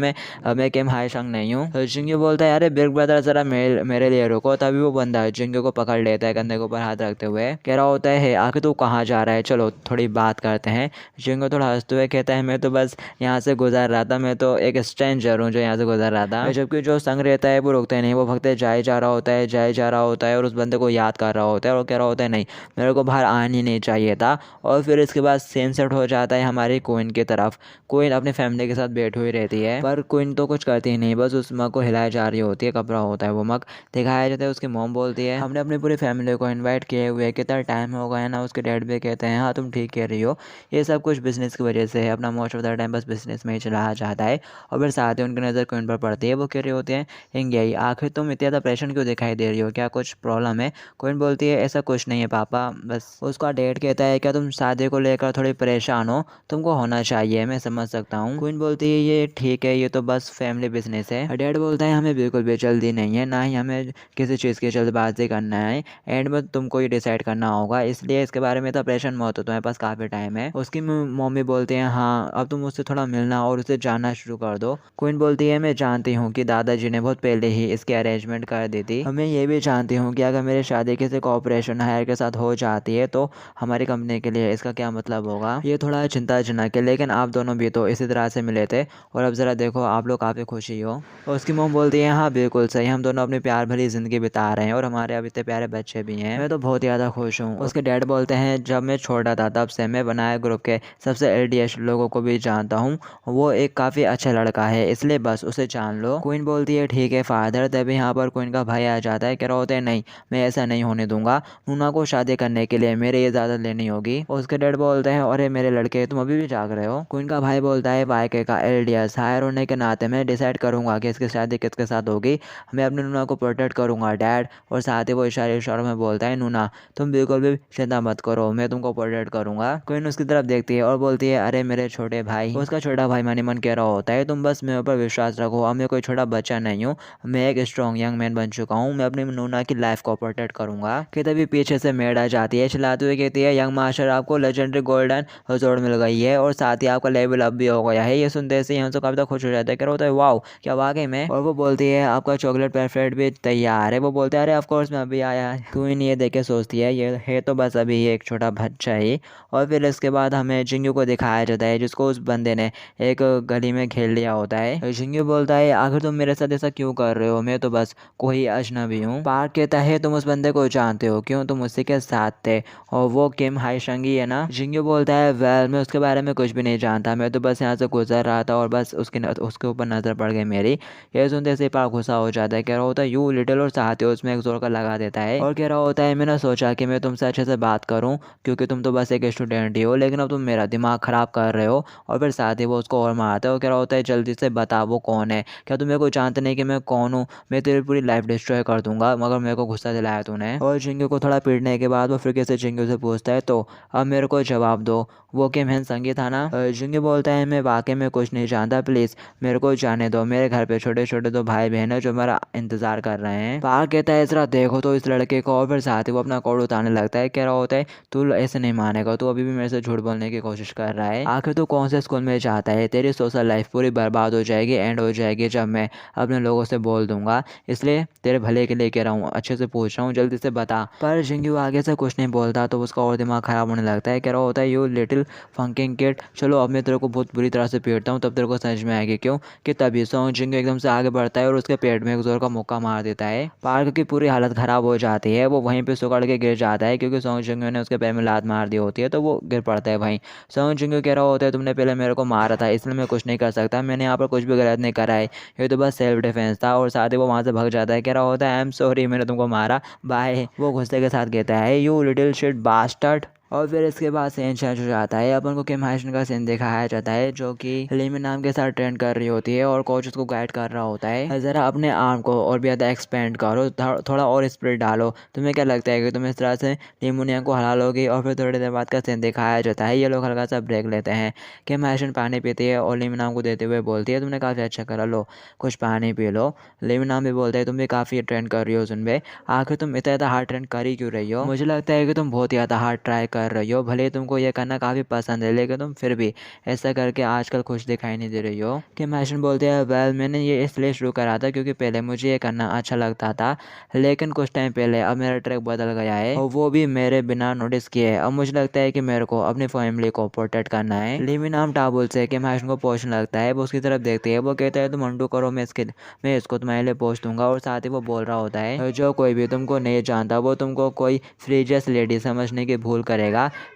मैं किम हाई संग नहीं हूँ। जिंगी बोलता है अरे बिग ब्रदर ज़रा मेरे लिए रुको। तभी वो बंदा जिंगी को पकड़ लेता है कंधे के ऊपर हाथ रखते हुए, कह रहा होता है आखिर तू कहाँ जा रहा है, चलो थोड़ी बात करते हैं। जिंगी थोड़ा हंसते हुए कहता है मैं तो बस यहाँ से गुजर रहा था, मैं तो एक स्ट्रेंजर हूँ जो यहाँ से गुजर रहा था। जबकि जो संग रहता है वो रुकते नहीं, वो भगते जाए जा रहा होता है, जाए जा रहा होता है और उस बंदे को याद कर रहा होता है और कह रहा होता है नहीं मेरे को बाहर आना ही नहीं चाहिए था। और फिर इसके बाद सेम सेट हो जाता है हमारी क्वीन की तरफ। क्वीन अपनी फैमिली के साथ बैठी हुई रहती है पर क्वीन तो कुछ करती ही नहीं, बस उस मग को हिलाई जा रही होती है, कपड़ा होता है वो मग। दिखाया जाता है उसकी मॉम बोलती है हमने अपनी पूरी फैमिली को इन्वाइट किए हुए कितना टाइम हो गया है ना। उसके डैड भी कहते हैं हाँ तुम ठीक कह रही हो, ये सब कुछ बिजनेस की वजह से है, अपना मोस्ट ऑफ द टाइम बस बिजनेस में ही चलाया जाता है। और फिर साथ ही उनकी नज़र क्वीन पर पड़ती है, वो कह रही होती है यही आखिर तुम इतना ज़्यादा परेशान क्यों दिखाई दे रही हो, क्या कुछ प्रॉब्लम है। क्वीन बोलती है ऐसा कुछ नहीं है पापा, बस उसका डैड कहता है क्या तुम शादी को लेकर थोड़ी परेशान हो, तुमको होना चाहिए, मैं समझ सकता हूँ। क्वीन बोलती है ये ठीक है, ये तो बस फैमिली बिजनेस है। डैड बोलता है हमें बिल्कुल भी जल्दी नहीं है, ना ही हमें किसी चीज़ की जल्दबाजी करना है, एंड में तुमको ये डिसाइड करना होगा, इसलिए इसके बारे में तो परेशान मत हो, तुम्हारे पास काफ़ी टाइम है। उसकी मम्मी बोलती है हाँ अब तुम उससे थोड़ा मिलना और उसे जानना शुरू कर दो। क्वीन बोलती है मैं जानती हूँ कि दादाजी ने बहुत पहले ही इसकी अरेंजमेंट कर दी थी, मैं ये भी जानती हूँ कि अगर मेरी शादी किसी कॉपरेशन हायर के साथ साथ हो जाती है तो हमारी कंपनी के लिए इसका क्या मतलब होगा। ये थोड़ा चिंताजनक है, लेकिन आप दोनों भी तो इसी तरह से मिले थे और अब ज़रा देखो आप लोग काफ़ी खुशी हो। और उसकी मोम बोलती है हाँ बिल्कुल सही, हम दोनों अपनी प्यार भरी ज़िंदगी बिता रहे हैं और हमारे अब इतने प्यारे बच्चे भी हैं, मैं तो बहुत ज़्यादा खुश हूँ। उसके डैड बोलते हैं जब मैं छोटा था तब से मैं बनाए ग्रुप के सबसे एलडीएस लोगों को भी जानता हूँ, वो एक काफ़ी अच्छा लड़का है, इसलिए बस उसे जान लो। क्वीन बोलती है ठीक है फादर। तभी यहाँ पर क्वीन का भाई आ जाता है, कह रहा होता है नहीं मैं ऐसा नहीं होने दूंगा, नूना को शादी करने के लिए मेरे ये इजाज़त लेनी होगी। उसके डैड बोलते हैं अरे मेरे लड़के तुम अभी भी जाग रहे हो। क्वीन का भाई बोलता है वाईके का एलडीएस हायर होने के नाते मैं डिसाइड करूंगा कि इसकी शादी किसके साथ होगी, मैं अपनी नूना को प्रोटेक्ट करूंगा डैड। और साथ ही वो इशारों में बोलता है नूना तुम बिल्कुल भी चिंता मत करो, मैं तुमको प्रोटेक्ट करूंगा। क्वीन उसकी तरफ देखती है और बोलती है अरे मेरे छोटे भाई। उसका छोटा भाई मन ही मन कह रहा होता है तुम बस मेरे ऊपर विश्वास रखो, अब मैं कोई छोटा बच्चा नहीं हूँ, मैं एक स्ट्रॉन्ग यंग मैन बन चुका हूँ, मैं अपनी नूना की लाइफ को प्रोटेक्ट करूंगा। कि तभी पीछे से मेड आ जाती है, चिल्लाते हुए कहती है यंग मास्टर आपको लेजेंडरी गोल्डन जोड़ मिल गई है और साथ ही आपका लेवल अप भी हो गया है। ये सुनते से हम तो काफी खुश हो जाता है, कह रहा होता है वाओ क्या वाकई में। और वो बोलती है आपका चॉकलेट परफेक्ट भी तैयार है। वो बोलते हैं अरे ऑफ कोर्स मैं अभी आया है। क्वीन ये देख के सोचती है ये है तो बस अभी एक छोटा बच्चा ही। और फिर इसके बाद हमें जिंगू को दिखाया जाता है जिसको उस बंदे ने एक गली में घेर लिया होता है। जिंगू बोलता है आखिर तुम मेरे साथ ऐसा क्यों कर रहे हो, मैं तो बस कोई अजनबी हूँ। पार्क कहता है तुम उस बंदे को जानते हो, क्यों तुम उसी के साथ थे और वो किम हाईशंगी है ना। जिंगू बोलता है वेल मैं उसके बारे में कुछ भी नहीं जानता, मैं तो बस यहाँ से गुजर रहा था और बस उसके ऊपर नजर पड़ गई मेरी। ये सुनते से पार्क गुस्सा हो जाता है, कह रहा होता है यू लिटिल और साथ ही उसमें एक जोर का लगा देता है और कह रहा होता है मैंने सोचा कि मैं तुमसे अच्छे से बात करूं क्योंकि तुम तो बस एक स्टूडेंट ही हो, लेकिन अब तुम मेरा दिमाग खराब कर रहे हो। और फिर साथ ही वो उसको और मारता है और कह रहा होता है जल्दी से बता वो कौन है, क्या तुम मेरे को जानते नहीं कि मैं कौन हूँ, मैं तेरी पूरी लाइफ डिस्ट्रॉय कर दूंगा मगर मेरे को गुस्सा दिलाया तूने। और जिंगू को थोड़ा पीटने के बाद वो फिर से जिंगू से पूछता है तो अब मेरे को जवाब दो वो किम हैन संगी था ना। जिंगू बोलता है मैं वाकई में कुछ नहीं जानता, प्लीज़ मेरे को जाने दो, मेरे घर पे छोटे छोटे दो भाई बहन है जो मेरा इंतजार कर रहे हैं। पार्क कहता है जरा देखो तो इस लड़के को। और फिर साथ ही वो अपना कोड उतारने लगता है, कह रहा होता है तू ऐसे नहीं मानेगा, तू अभी भी मेरे से झूठ बोलने की कोशिश कर रहा है, आखिर तू कौन से स्कूल में जाता है, तेरी सोशल लाइफ पूरी बर्बाद हो जाएगी एंड हो जाएगी जब मैं अपने लोगों से बोल दूंगा, इसलिए तेरे भले के लिए कह रहा हूँ, अच्छे से पूछ रहा हूँ जल्दी से बता। पर जिंगू आगे से कुछ नहीं बोलता तो उसका और दिमाग खराब होने लगता है, कह रहा होता है यू लिटिल फंकिंग किड, चलो अब मैं तेरे को बहुत बुरी तरह से पीटता हूँ तब तेरे को समझ में आएगी क्यों। कि तभी सॉन्ग जिंगू एकदम से आगे बढ़ता है और उसके पेट में एक जोर का मुक्का मार देता है। पार्क की पूरी हालत खराब हो जाती है, वो वहीं पे सुकड़ के गिर जाता है क्योंकि सॉन्ग जिंगू ने उसके पैर में लात मार दी होती है तो वो गिर पड़ता है वहीं। सॉन्ग जिंगू कह रहा होता है तुमने पहले मेरे को मारा था इसलिए मैं कुछ नहीं कर सकता, मैंने यहाँ पर कुछ भी गलत नहीं करा है, ये तो बस सेल्फ डिफेंस था। और साथ ही वो वहाँ से भाग जाता है, कह रहा होता है आई एम सॉरी मैंने तुमको मारा, बाय। वो गुस्से के साथ कहता है यू लिटिल शिट बास्टर्ड। और फिर इसके बाद सीन चेंज हो जाता है, अपन को किम हाइशन का सीन दिखाया जाता है जो कि लीमी नाम के साथ ट्रेन कर रही होती है और कोच उसको गाइड कर रहा होता है ज़रा अपने आर्म को और भी ज़्यादा एक्सपेंड करो, थोड़ा और स्पिरिट डालो, तुम्हें क्या लगता है कि तुम इस तरह से लीमोनिया को हरा लोगी। और फिर थोड़ी देर बाद का सीन दिखाया जाता है, ये लोग हल्का सा ब्रेक लेते हैं, किम हाइशन पानी पीती है और लीमी नाम को देते हुए बोलती है तुमने काफ़ी अच्छा करा, लो कुछ पानी पी लो। लीमी नाम भी बोलते हैं तुम भी काफ़ी ट्रेन कर रही हो सुनबे, आखिर तुम इतना ज़्यादा हार्ड ट्रेन कर ही क्यों रही हो, मुझे लगता है कि तुम बहुत ज़्यादा हार्ड ट्राई कर रही हो, भले तुमको ये करना काफ़ी पसंद है लेकिन तुम फिर भी ऐसा करके आजकल खुश दिखाई नहीं दे रही हो। कि मैशन बोलते हैं वेल मैंने ये इसलिए शुरू करा था क्योंकि पहले मुझे ये करना अच्छा लगता था, लेकिन कुछ टाइम पहले अब मेरा ट्रैक बदल गया है और वो भी मेरे बिना नोटिस किए, अब मुझे लगता है कि मेरे को अपनी फैमिली को प्रोटेक्ट करना है। लीमी नाम टाबुल से कि मैशन को पोषण लगता है, वो उसकी तरफ देखती है, वो कहता है तुम अंडू करो मैं इसको तुम्हारे लिए पोस्ट दूंगा। और साथ ही वो बोल रहा होता है जो कोई भी तुमको नहीं जानता वो तुमको कोई फ्रीजियस लेडी समझने की भूल करेगा,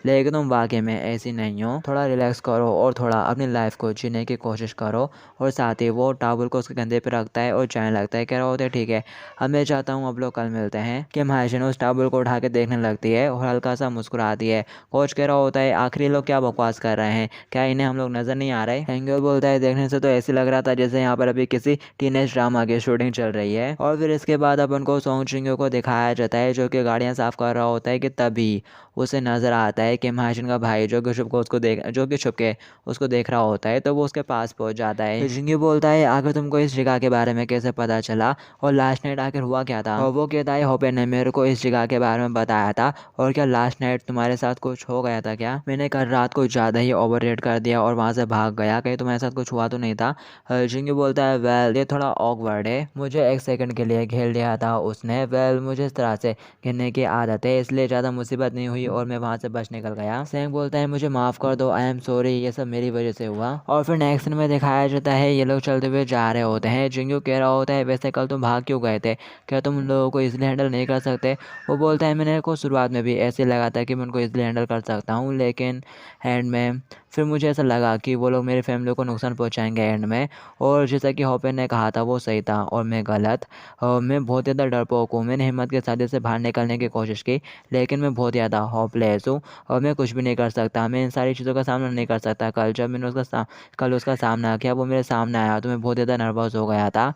लेकिन तुम वाकई में ऐसी नहीं हो, थोड़ा रिलैक्स करो और थोड़ा अपनी लाइफ को जीने की कोशिश करो। और साथ ही वो टावल को उसके कंधे पे रखता है और जाने लगता है, कह रहा होता है ठीक है अब मैं चाहता हूँ अब लोग कल मिलते हैं। कि महाजन उस टावल को उठा के देखने लगती है और हल्का सा मुस्कुराती है। कोच कह रहा होता है आखिरी लोग क्या बकवास कर रहे हैं, क्या इन्हें हम लोग नजर नहीं आ रहे। एंगल बोलता है देखने से तो ऐसे लग रहा था जैसे यहाँ पर अभी किसी टीनेज ड्रामा की शूटिंग चल रही है। और फिर इसके बाद अपन को सॉन्ग चिंगो को दिखाया जाता है जो कि गाड़ियाँ साफ कर रहा होता है कि तभी उसे नज़र आता है कि महाजन का भाई जो कि छुप के उसको देख रहा होता है, तो वो उसके पास पहुंच जाता है। जिंगी बोलता है आखिर तुमको इस जगह के बारे में कैसे पता चला और लास्ट नाइट आखिर हुआ क्या था। और वो कहता है होपे ने मेरे को इस जगह के बारे में बताया था। और क्या लास्ट नाइट तुम्हारे साथ कुछ हो गया था क्या? मैंने कल रात को ज़्यादा ही ओवर रेट कर दिया और वहाँ से भाग गया, कहीं तुम्हारे साथ कुछ हुआ तो नहीं था? जिंगी बोलता है वेल ये थोड़ा ऑकवर्ड है, मुझे एक सेकंड के लिए घेर लिया था उसने। वेल मुझे इस तरह से घेरने की आदत है, इसलिए ज़्यादा मुसीबत नहीं हुई और मैं वहाँ से बच निकल गया। सैंग बोलता है मुझे माफ़ कर दो, आई एम सॉरी, ये सब मेरी वजह से हुआ। और फिर नेक्स्ट में दिखाया जाता है ये लोग चलते हुए जा रहे होते हैं। जिंगू कह रहा होता है वैसे कल तुम भाग क्यों गए थे, क्या तुम उन लोगों को इसलिए हैंडल नहीं कर सकते? वो बोलता है मेरे को शुरुआत में भी ऐसे लगा था कि मैं उनको इसलिए हैंडल कर सकता हूँ, लेकिन एंड में फिर मुझे ऐसा लगा कि वो लोग मेरी फैमिली को नुकसान पहुंचाएंगे एंड में। और जैसा कि हॉपर ने कहा था वो सही था और मैं गलत। मैं बहुत ज़्यादा डरपोक हूँ, मैंने हिम्मत के साथ से बाहर निकलने की कोशिश की, लेकिन मैं बहुत ज़्यादा होपलेस हूँ और मैं कुछ भी नहीं कर सकता, मैं इन सारी चीज़ों का सामना नहीं कर सकता। कल जब मैंने उसका सामना किया, वो मेरे सामने आया तो मैं बहुत ज़्यादा नर्वस हो गया था,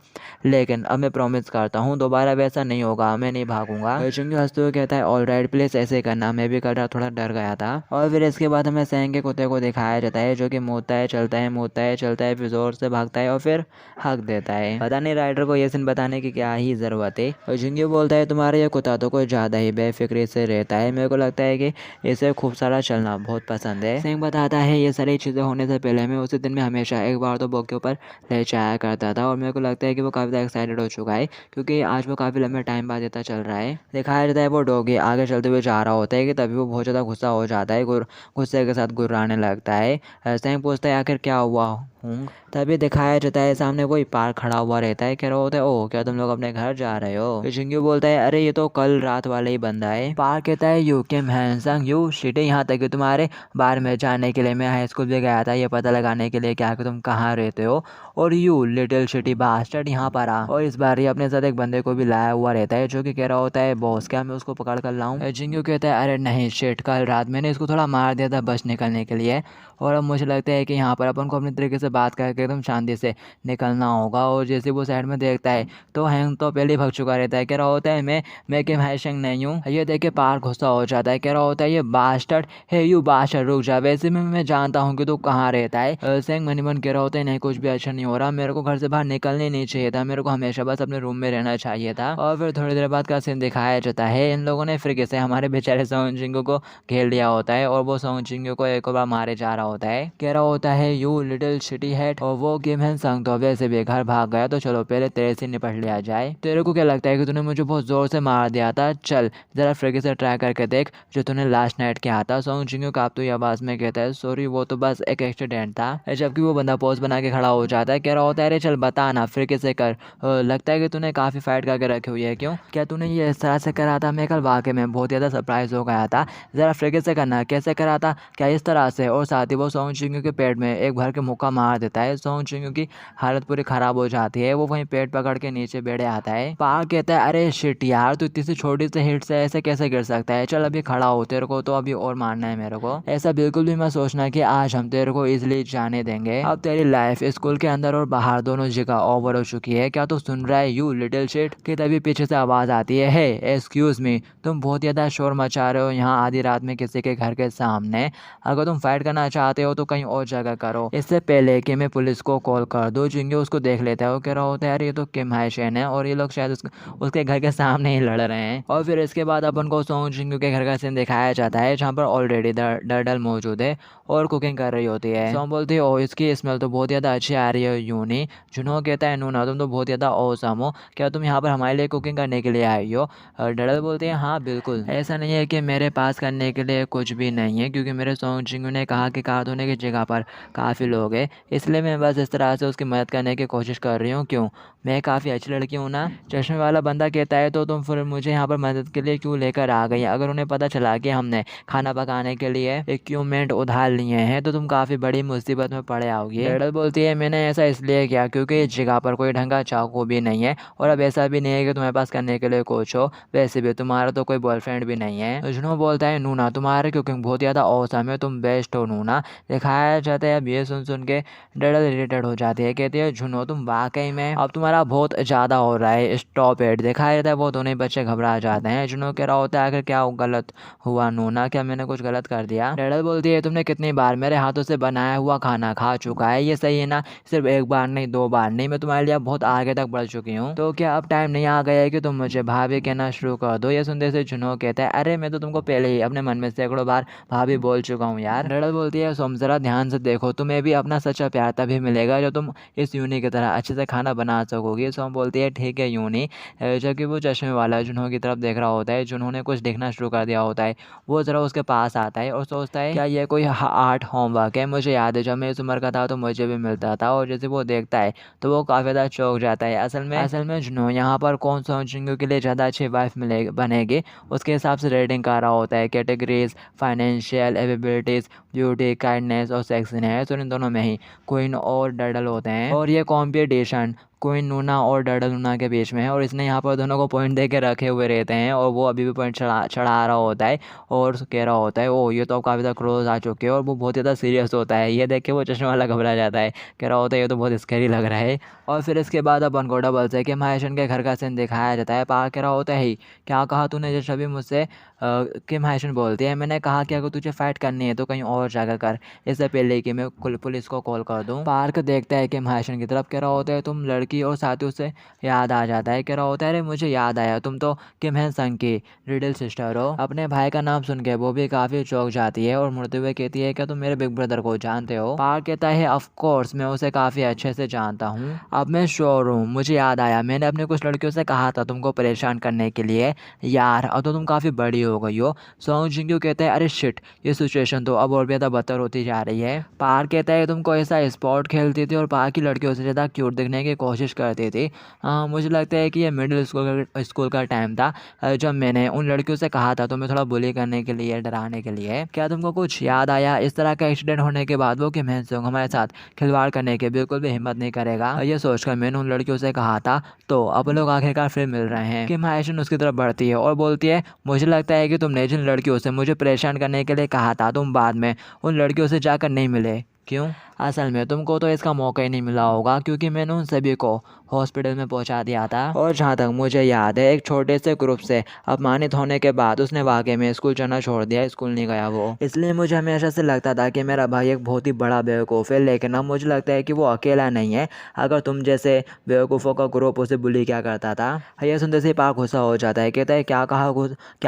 लेकिन अब मैं प्रॉमिस करता हूँ दोबारा वैसा नहीं होगा, मैं नहीं भागूंगा। जिंगी हंसते हुए कहता है ऑल राइट प्लीज़ ऐसे करना, मैं भी कल रात थोड़ा डर गया था। और फिर इसके बाद हमें सैंग के कुत्ते को दिखाया जाता है जो कि मुड़ता है, चलता है, मुड़ता है, चलता है, फिर जोर से भागता है और फिर हक देता है। पता नहीं राइटर को ये सीन बताने की क्या ही ज़रूरत है। और जिंगी बोलता है तुम्हारा ये कुत्ता तो कोई ज़्यादा ही बेफिक्री से रहता है, मेरे को लगता है कि इसे खूब सारा चलना बहुत पसंद है। सैंग बताता है ये सारी चीज़ें होने से पहले मैं उसी दिन में हमेशा एक बार तो बॉग के ऊपर ले जाया करता था और मेरे को लगता है कि वो काफ़ी ज़्यादा एक्साइटेड हो चुका है क्योंकि आज वो काफ़ी लंबे टाइम बाद इतना चल रहा है। दिखाया जाता है वो डॉगी आगे चलते हुए जा रहा होता है कि तभी वो बहुत ज़्यादा गुस्सा हो जाता है, गुस्से के साथ गुर्राने लगता है। सैंग पूछता है आखिर क्या हुआ हूँ, तभी दिखाया जाता है सामने कोई पार्क खड़ा हुआ रहता है, कह रहा होता है ओह क्या तुम लोग अपने घर जा रहे हो? फिर जिंगी बोलता है अरे ये तो कल रात वाला ही बंदा है। पार्क कहता है you came handsome you shit, यहाँ तक कि तुम्हारे बार में जाने के लिए मैं हाई स्कूल भी गया था ये पता लगाने के लिए क्या कि तुम कहाँ रहते हो, और यू लिटिल शिटी बास्टर्ड यहाँ पर आ। और इस बार ये अपने साथ एक बंदे को भी लाया हुआ रहता है जो कि कह रहा होता है बॉस क्या मैं उसको पकड़ कर लाऊं? जिंगी कहता है अरे नहीं शिट, कल रात मैंने इसको थोड़ा मार दिया था बच निकलने के लिए, और अब मुझे लगता है कि यहाँ पर अपन को अपने तरीके से बात करके एकदम शांति से निकलना होगा। और जैसे वो साइड में देखता है तो हैंग तो पहले ही भाग चुका रहता है, कह रहा होता है मैं कि हैशंग नहीं हूँ। ये देख के पार्क गुस्सा हो जाता है, कह रहा होता है ये बास्टर्ड है, यू बास्टर्ड रुक जा, वैसे में मैं जानता हूँ कि तू कहाँ रहता है। सेंग मनी मन कह रहा होता है नहीं कुछ भी अच्छा नहीं हो रहा, मेरे को घर से बाहर निकलने नहीं चाहिए था, मेरे को हमेशा बस अपने रूम में रहना चाहिए था। और फिर थोड़ी देर बाद का सीन दिखाया जाता है इन लोगों ने फिर से हमारे बेचारे सोंग जिंगू को घेर लिया होता है और वो सोंग जिंगू को एक बार मारे जा रहा होता है, कह रहा होता है यू लिटिल शिटी हेड। और वो गेम है संग तो वैसे भी घर भाग गया तो चलो पहले तेरे से निपट लिया जाए। तेरे को क्या लगता है कि तूने मुझे बहुत जोर से मार दिया था, चल जरा फिर से ट्राई करके देख जो तूने लास्ट नाइट किया था। सोंग जिंगू कांपती आवाज में कहता है सॉरी वो तो बस एक एक्सीडेंट था। जबकि वो बंदा पोज बना के खड़ा हो जाता है, कह रहा होता है अरे चल बता ना फिर कैसे कर, लगता है कि तूने काफी फाइट करके रखी हुई है, क्यों क्या तूने ये इस तरह से करा था? मैं कल वाकई में बहुत ज़्यादा सरप्राइज हो गया था, ज़रा फिर से करना कैसे करा था, क्या इस तरह से? और साथ ही वो सोंग जिंगू के पेट में एक भर के मुक्का मार देता है। सोंग जिंगू की हालत पूरी खराब हो जाती है, वो वहीं पेट पकड़ के नीचे बैठे आता है। पार्क कहता है अरे शिट यार तू इतनी सी छोटी सी हिट से ऐसे कैसे गिर सकता है, चल अभी खड़ा हो, तेरे को तो अभी और मारना है मेरे को। ऐसा बिल्कुल भी मत सोचना कि आज हम तेरे को इजिली जाने देंगे, अब तेरी लाइफ स्कूल के अंदर और बाहर दोनों जगह ओवर हो चुकी है, क्या तू सुन रहा है यू लिटिल शिट? कि तभी पीछे से आवाज आती है हे एक्सक्यूज मी, तुम बहुत ज़्यादा शोर मचा रहे हो यहाँ आधी रात में किसी के घर के सामने, अगर तुम फाइट करना चाहते हो तो कहीं और जगह करो, इससे पहले कि मैं पुलिस को कॉल कर दूँ। जिंगी उसको देख लेता है, वो कह रहा होता है यार ये तो किम हाइशन है और ये लोग शायद उसके घर के सामने ही लड़ रहे हैं। और फिर इसके बाद अपन को सोंग जिंगू के घर का सीन दिखाया जाता है जहाँ पर ऑलरेडी डर्डल मौजूद है और कुकिंग कर रही होती है। सोंग बोलती है ओ इसकी स्मेल तो बहुत ज़्यादा अच्छी आ रही है यूनी। जुनहो कहता है नूना तुम तो बहुत ज़्यादा औसम हो, क्या तुम यहाँ पर हमारे लिए कुकिंग करने के लिए आई हो? डर्डल बोलती है हाँ बिल्कुल, ऐसा नहीं है कि मेरे पास करने के लिए कुछ भी नहीं है क्योंकि मेरे सोंग जिंगू ने कहा कि कार धोने की जगह पर काफ़ी लोग हैं, इसलिए मैं बस इस तरह से उसकी मदद करने की कोशिश कर रही हूँ। क्यों मैं काफ़ी अच्छी लड़की हूँ ना? चश्मे वाला बंदा कहता है तो तुम फिर मुझे यहाँ पर मदद के लिए क्यों लेकर आ गई? अगर उन्हें पता चला कि हमने खाना पकाने के लिए इक्विपमेंट उधार लिए हैं तो तुम काफ़ी बड़ी मुसीबत में पड़े आओगे। डर्डल बोलती है मैंने ऐसा इसलिए किया क्योंकि इस जगह पर कोई ढंग का चाकू भी नहीं है और अब ऐसा भी नहीं है कि तुम्हारे पास करने के लिए कुछ हो, वैसे भी तुम्हारा तो कोई बॉयफ्रेंड भी नहीं है। जुनहो बोलता है नूना तुम्हारे कुकिंग बहुत ज़्यादा औसम है, तुम बेस्ट हो नूना। दिखाया जाता है अब ये सुन के डैडल इरिटेट हो जाती है, कहती है जुनो तुम वाकई में अब तुम्हारा बहुत ज़्यादा हो रहा है, स्टॉप इट। दिखाई देता है वो दोनों बच्चे घबरा जाते हैं। जुनो कह रहा होता है आखिर क्या गलत हुआ नूना, क्या मैंने कुछ गलत कर दिया? डैडल बोलती है तुमने कितनी बार मेरे हाथों से बनाया हुआ खाना खा चुका है, ये सही है ना? सिर्फ एक बार नहीं, 2 बार नहीं, मैं तुम्हारे लिए बहुत आगे तक बढ़ चुकी हूँ। तो क्या अब टाइम नहीं आ गया है कि तुम मुझे भाभी कहना शुरू कर दो? ये सुनते से जुनो कहता है अरे मैं तो तुमको पहले ही अपने मन में सैकड़ों बार भाभी बोल चुका हूँ यार। डैडल बोलती है सोम जरा ध्यान से देखो, तुम्हें भी अपना सच्चा प्यार तभी मिलेगा जब तुम इस यूनी की तरह अच्छे से खाना बना सकोगी। सोम बोलती है ठीक है यूनी। जबकि वो चश्मे वाला जुनहो की तरफ देख रहा होता है। जुनहो ने कुछ देखना शुरू कर दिया होता है। वो ज़रा उसके पास आता है और सोचता है क्या ये कोई आर्ट होमवर्क है? मुझे याद है जब मैं इस उम्र का था तो मुझे भी मिलता था। और जैसे वो देखता है तो वो काफ़ी ज़्यादा चौंक जाता है। असल में जुनहो यहाँ पर कौन सा जिंगू के लिए ज़्यादा अच्छी वाइफ बनेगी उसके हिसाब से रेटिंग कर रहा होता है। Categories financial abilities, beauty, kindness और सेक्सीनेस, और इन दोनों में ही क्वीन और डैडल होते हैं। और ये कॉम्पिटिशन क्वीन नूना और डैडल नूना के बीच में है। और इसने यहाँ पर दोनों को पॉइंट दे के रखे हुए रहते हैं और वो अभी भी पॉइंट चढ़ा रहा होता है और कह रहा होता है ओ ये तो काफ़ी ज़्यादा क्लोज आ चुके हैं। और वो बहुत ज़्यादा सीरियस होता है। ये देख के वो चश्मे वाला घबरा जाता है, कह रहा होता है ये तो बहुत स्कैरी लग रहा है। और फिर इसके बाद अपन को डबल से कि महेशन के घर का सीन दिखाया जाता है। पार कह रहा होता है ही क्या कहा तूने जब सभी मुझसे कि महेशन बोलती है मैंने कहा कि अगर तुझे फाइट करनी है तो कहीं और जाकर कर, इससे पहले कि मैं पुलिस को कॉल कर दूँ। पार्क देखता है कि महेशन की तरफ, कह रहा होता है तुम लड़की और साथ ही उससे याद आ जाता है, कह रहा होता है अरे मुझे याद आया तुम तो किम हैन संग की रिडल सिस्टर हो। अपने भाई का नाम सुन के वो भी काफ़ी चौंक जाती है और मुड़ते हुए कहती है क्या तुम मेरे बिग ब्रदर को जानते हो? पार्क कहता है ऑफ कोर्स मैं उसे काफ़ी अच्छे से जानता हूँ, अब मैं श्योर हूँ, मुझे याद आया मैंने अपने कुछ लड़कियों से कहा था तुमको परेशान करने के लिए यार, अब तो तुम काफ़ी बड़ी हो गई हो। सॉन्ग जिंगू कहता है अरे शिट ये सिचुएशन तो अब और भी ज़्यादा बदतर होती जा रही है। पार्क कहता है तुमको ऐसा स्पोर्ट खेलती थी और बाकी लड़कियों से ज़्यादा क्यूट दिखने की कोशिश करती थी। मुझे लगता है कि ये मिडिल स्कूल का टाइम था जब मैंने उन लड़कियों से कहा था तुम्हें थोड़ा बुली करने के लिए, डराने के लिए। क्या तुमको कुछ याद आया? इस तरह का एक्सीडेंट होने के बाद वो कि मैनसोंग हमारे साथ खिलवाड़ करने के बिल्कुल भी हिम्मत नहीं करेगा। ये सोचकर मैंने उन लड़कियों से कहा था तो अब लोग आखिरकार फिर मिल रहे हैं। कि महेशन उसकी तरफ बढ़ती है और बोलती है मुझे लगता है कि तुमने जिन लड़कियों से मुझे परेशान करने के लिए कहा था तुम बाद में उन लड़कियों से जाकर नहीं मिले। क्यों? असल में तुमको तो इसका मौका ही नहीं मिला होगा क्योंकि मैंने उन सभी को हॉस्पिटल में पहुंचा दिया था। और जहाँ तक मुझे याद है एक छोटे से ग्रुप से अपमानित होने के बाद उसने वाकई में स्कूल जाना छोड़ दिया, स्कूल नहीं गया वो। इसलिए मुझे हमेशा से लगता था कि मेरा भाई एक बहुत ही बड़ा बेवकूफ़ है, लेकिन अब मुझे लगता है कि वो अकेला नहीं है। अगर तुम जैसे बेवकूफ़ों का ग्रुप उसे बुली क्या करता था। ये सुनते से पाक गुस्सा हो जाता है, कहता है क्या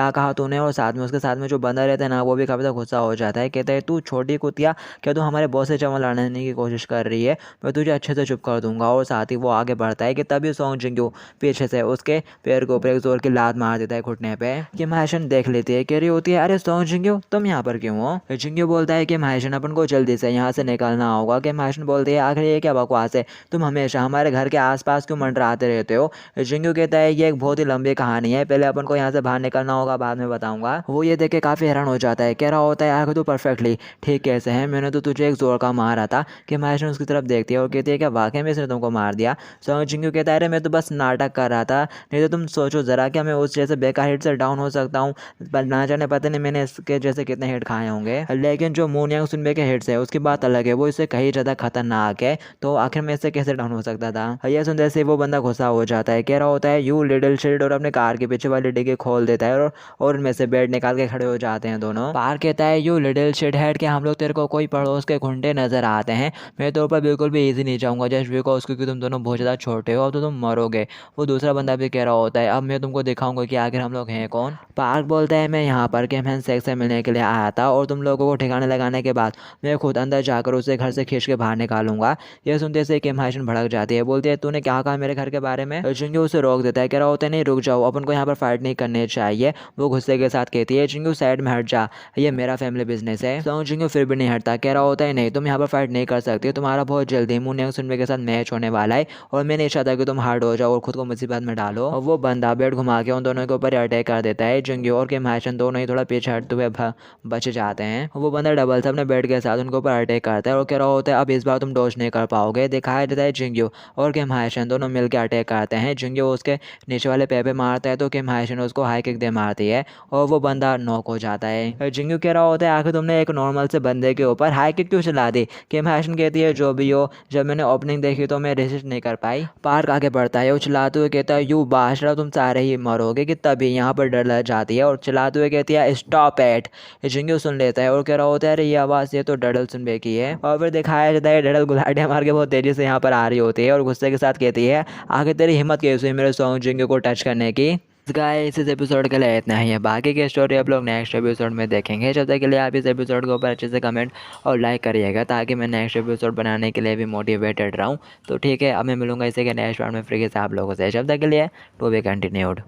कहा तूने? और साथ में उसके साथ में जो बंदा रहता है ना वो भी काफ़ी ज़्यादा गुस्सा हो जाता है, कहता है तू छोटी कुतिया, क्या तू हमारे बॉस से चावल लड़ने की कोशिश कर रही है? मैं तुझे अच्छे से चुप कर दूंगा। और साथ ही वो आगे बढ़ता है कि तभी सॉन्ग जिंगू पीछे से उसके पैर के ऊपर एक जोर की लात मार देता है घुटने पे। कि महेशन देख लेती है, कह रही होती है अरे सॉन्ग जिंगू तुम यहाँ पर क्यों हो? जिंगू बोलता है कि महेशन अपन को जल्दी से यहाँ से निकलना होगा। कि महेशन बोलती है आखिर ये क्या बकवास है, तुम हमेशा हमारे घर के आसपास क्यों मंडराते रहते हो? जिंगू कहता है ये एक बहुत ही लंबी कहानी है, पहले अपन को यहाँ से बाहर निकलना होगा, बाद में बताऊंगा। वो ये देख के काफ़ी हैरान हो जाता है, कह रहा होता है आखिर तू परफेक्टली ठीक कैसे है, मैंने तो तुझे एक जोर का मारा था। कि महेशन उसकी तरफ देखती है और कहती है क्या वाकई में इसने तुमको मार दिया? सॉन्ग जिंगू कहता है अरे मैं तो बस नाटक कर रहा था, नहीं तो तुम सोचो ज़रा क्या मैं उस जैसे बेकार हिट से डाउन हो सकता हूँ? ना जाने पता नहीं मैंने इसके जैसे कितने हिट खाए होंगे, लेकिन जो मूनयांग सुनबे के हिट्स है उसकी बात अलग है, वो इससे कहीं ज़्यादा खतरनाक है, तो आखिर में इससे कैसे डाउन हो सकता था? यह सुनते से वो बंदा गुस्सा हो जाता है, कह रहा होता है यू लिटिल शिट, और अपने कार के पीछे वाली डिग्गी खोल देता है और उनमें से बेड निकाल के खड़े हो जाते हैं दोनों। पार कहता है यू लिटिल शिट हेड कि हम लोग तेरे को कोई पड़ोस के गुंडे नजर आते हैं, मैं तो ऊपर बिल्कुल भी इजी नहीं जाऊँगा जस्ट बिकॉज क्योंकि तुम दोनों बहुत ज़्यादा छोटे हो, अब तो तुम मरोगे। वो दूसरा बंदा भी कह रहा होता है अब मैं तुमको दिखाऊंगा कि आखिर हम लोग हैं कौन। पार्क बोलता है मैं यहाँ पर किम हैन सेक्स से मिलने के लिए आया था और तुम लोगों को ठिकाने लगाने के बाद मैं खुद अंदर जाकर उसे घर से खींच के बाहर निकालूंगा। यह सुनते से किम हाइशन भड़क जाती है, बोलती है तूने क्या कहा मेरे घर के बारे में? जिंगू उसे रोक देता है, कह रहा होता है नहीं रुक जाओ, अपन को यहाँ पर फाइट नहीं करनी चाहिए। वो गुस्से के साथ कहती है जिंगू साइड में हट जा, ये मेरा फैमिली बिजनेस है। तो जिंगू फिर भी नहीं हटता, कह रहा होता है नहीं तुम यहाँ पर फाइट नहीं कर सकती, तुम्हारा बहुत जल्दी मूनयांग सुनबे के साथ मैच होने वाला है और मैं भी नहीं चाहता कि तुम हार्ड हो जाओ और खुद को मुसीबत में डालो। और वो बंदा बेड घुमा के उन दोनों के ऊपर अटैक कर देता है। जिंग्यो और किम हायशन दोनों ही थोड़ा पीछे हटते हुए बच जाते हैं। वो बंदा डबल से अपने बेड के साथ उनके ऊपर अटैक करता है और कह रहा होता है अब इस बार तुम डॉज नहीं कर पाओगे। दिखाया जाता है जिंग्यो और किम हायशन दोनों मिलकर अटैक करते हैं। जिंग्यो उसके नीचे वाले पैर पे मारता है तो किम हायशन उसको हाई किक दे मारती है और वो बंदा नॉक हो जाता है। जिंग्यो कह रहा होता है आखिर तुमने एक नॉर्मल से बंदे के ऊपर हाई किक क्यों चला दी। किम हायशन कहती है जो भी हो, जब मैंने ओपनिंग देखी तो मैं रेसिस्ट नहीं कर पाई। पार्क आगे बढ़ता है और चिल्लाते हुए कहता है यू बाशरा तुम सारे ही मरोगे। कि तभी यहाँ पर डर लग जाती है और चिल्लाते हुए कहती है स्टॉप एट। जिंग्यो सुन लेता है और कह रहा होता है अरे ये आवाज़ ये तो डडल सुनबे की है। और फिर दिखाया जाता है डडल गुलाटियाँ मार के बहुत तेज़ी से यहाँ पर आ रही होती है और गुस्से के साथ कहती है आखिर तेरी हिम्मत कैसे हुई मेरे सॉन्ग जिंग्यो को टच करने की। गाइस इस एपिसोड के लिए इतना ही है, बाकी की स्टोरी आप लोग नेक्स्ट एपिसोड में देखेंगे। जब तक के लिए आप इस एपिसोड के ऊपर अच्छे से कमेंट और लाइक करिएगा ताकि मैं नेक्स्ट एपिसोड बनाने के लिए भी मोटिवेटेड रहूँ। तो ठीक है, अब मैं मिलूंगा इसी के नेक्स्ट पार्ट में फ्री से आप लोगों से। जब तक के लिए टू बी कंटिन्यूड।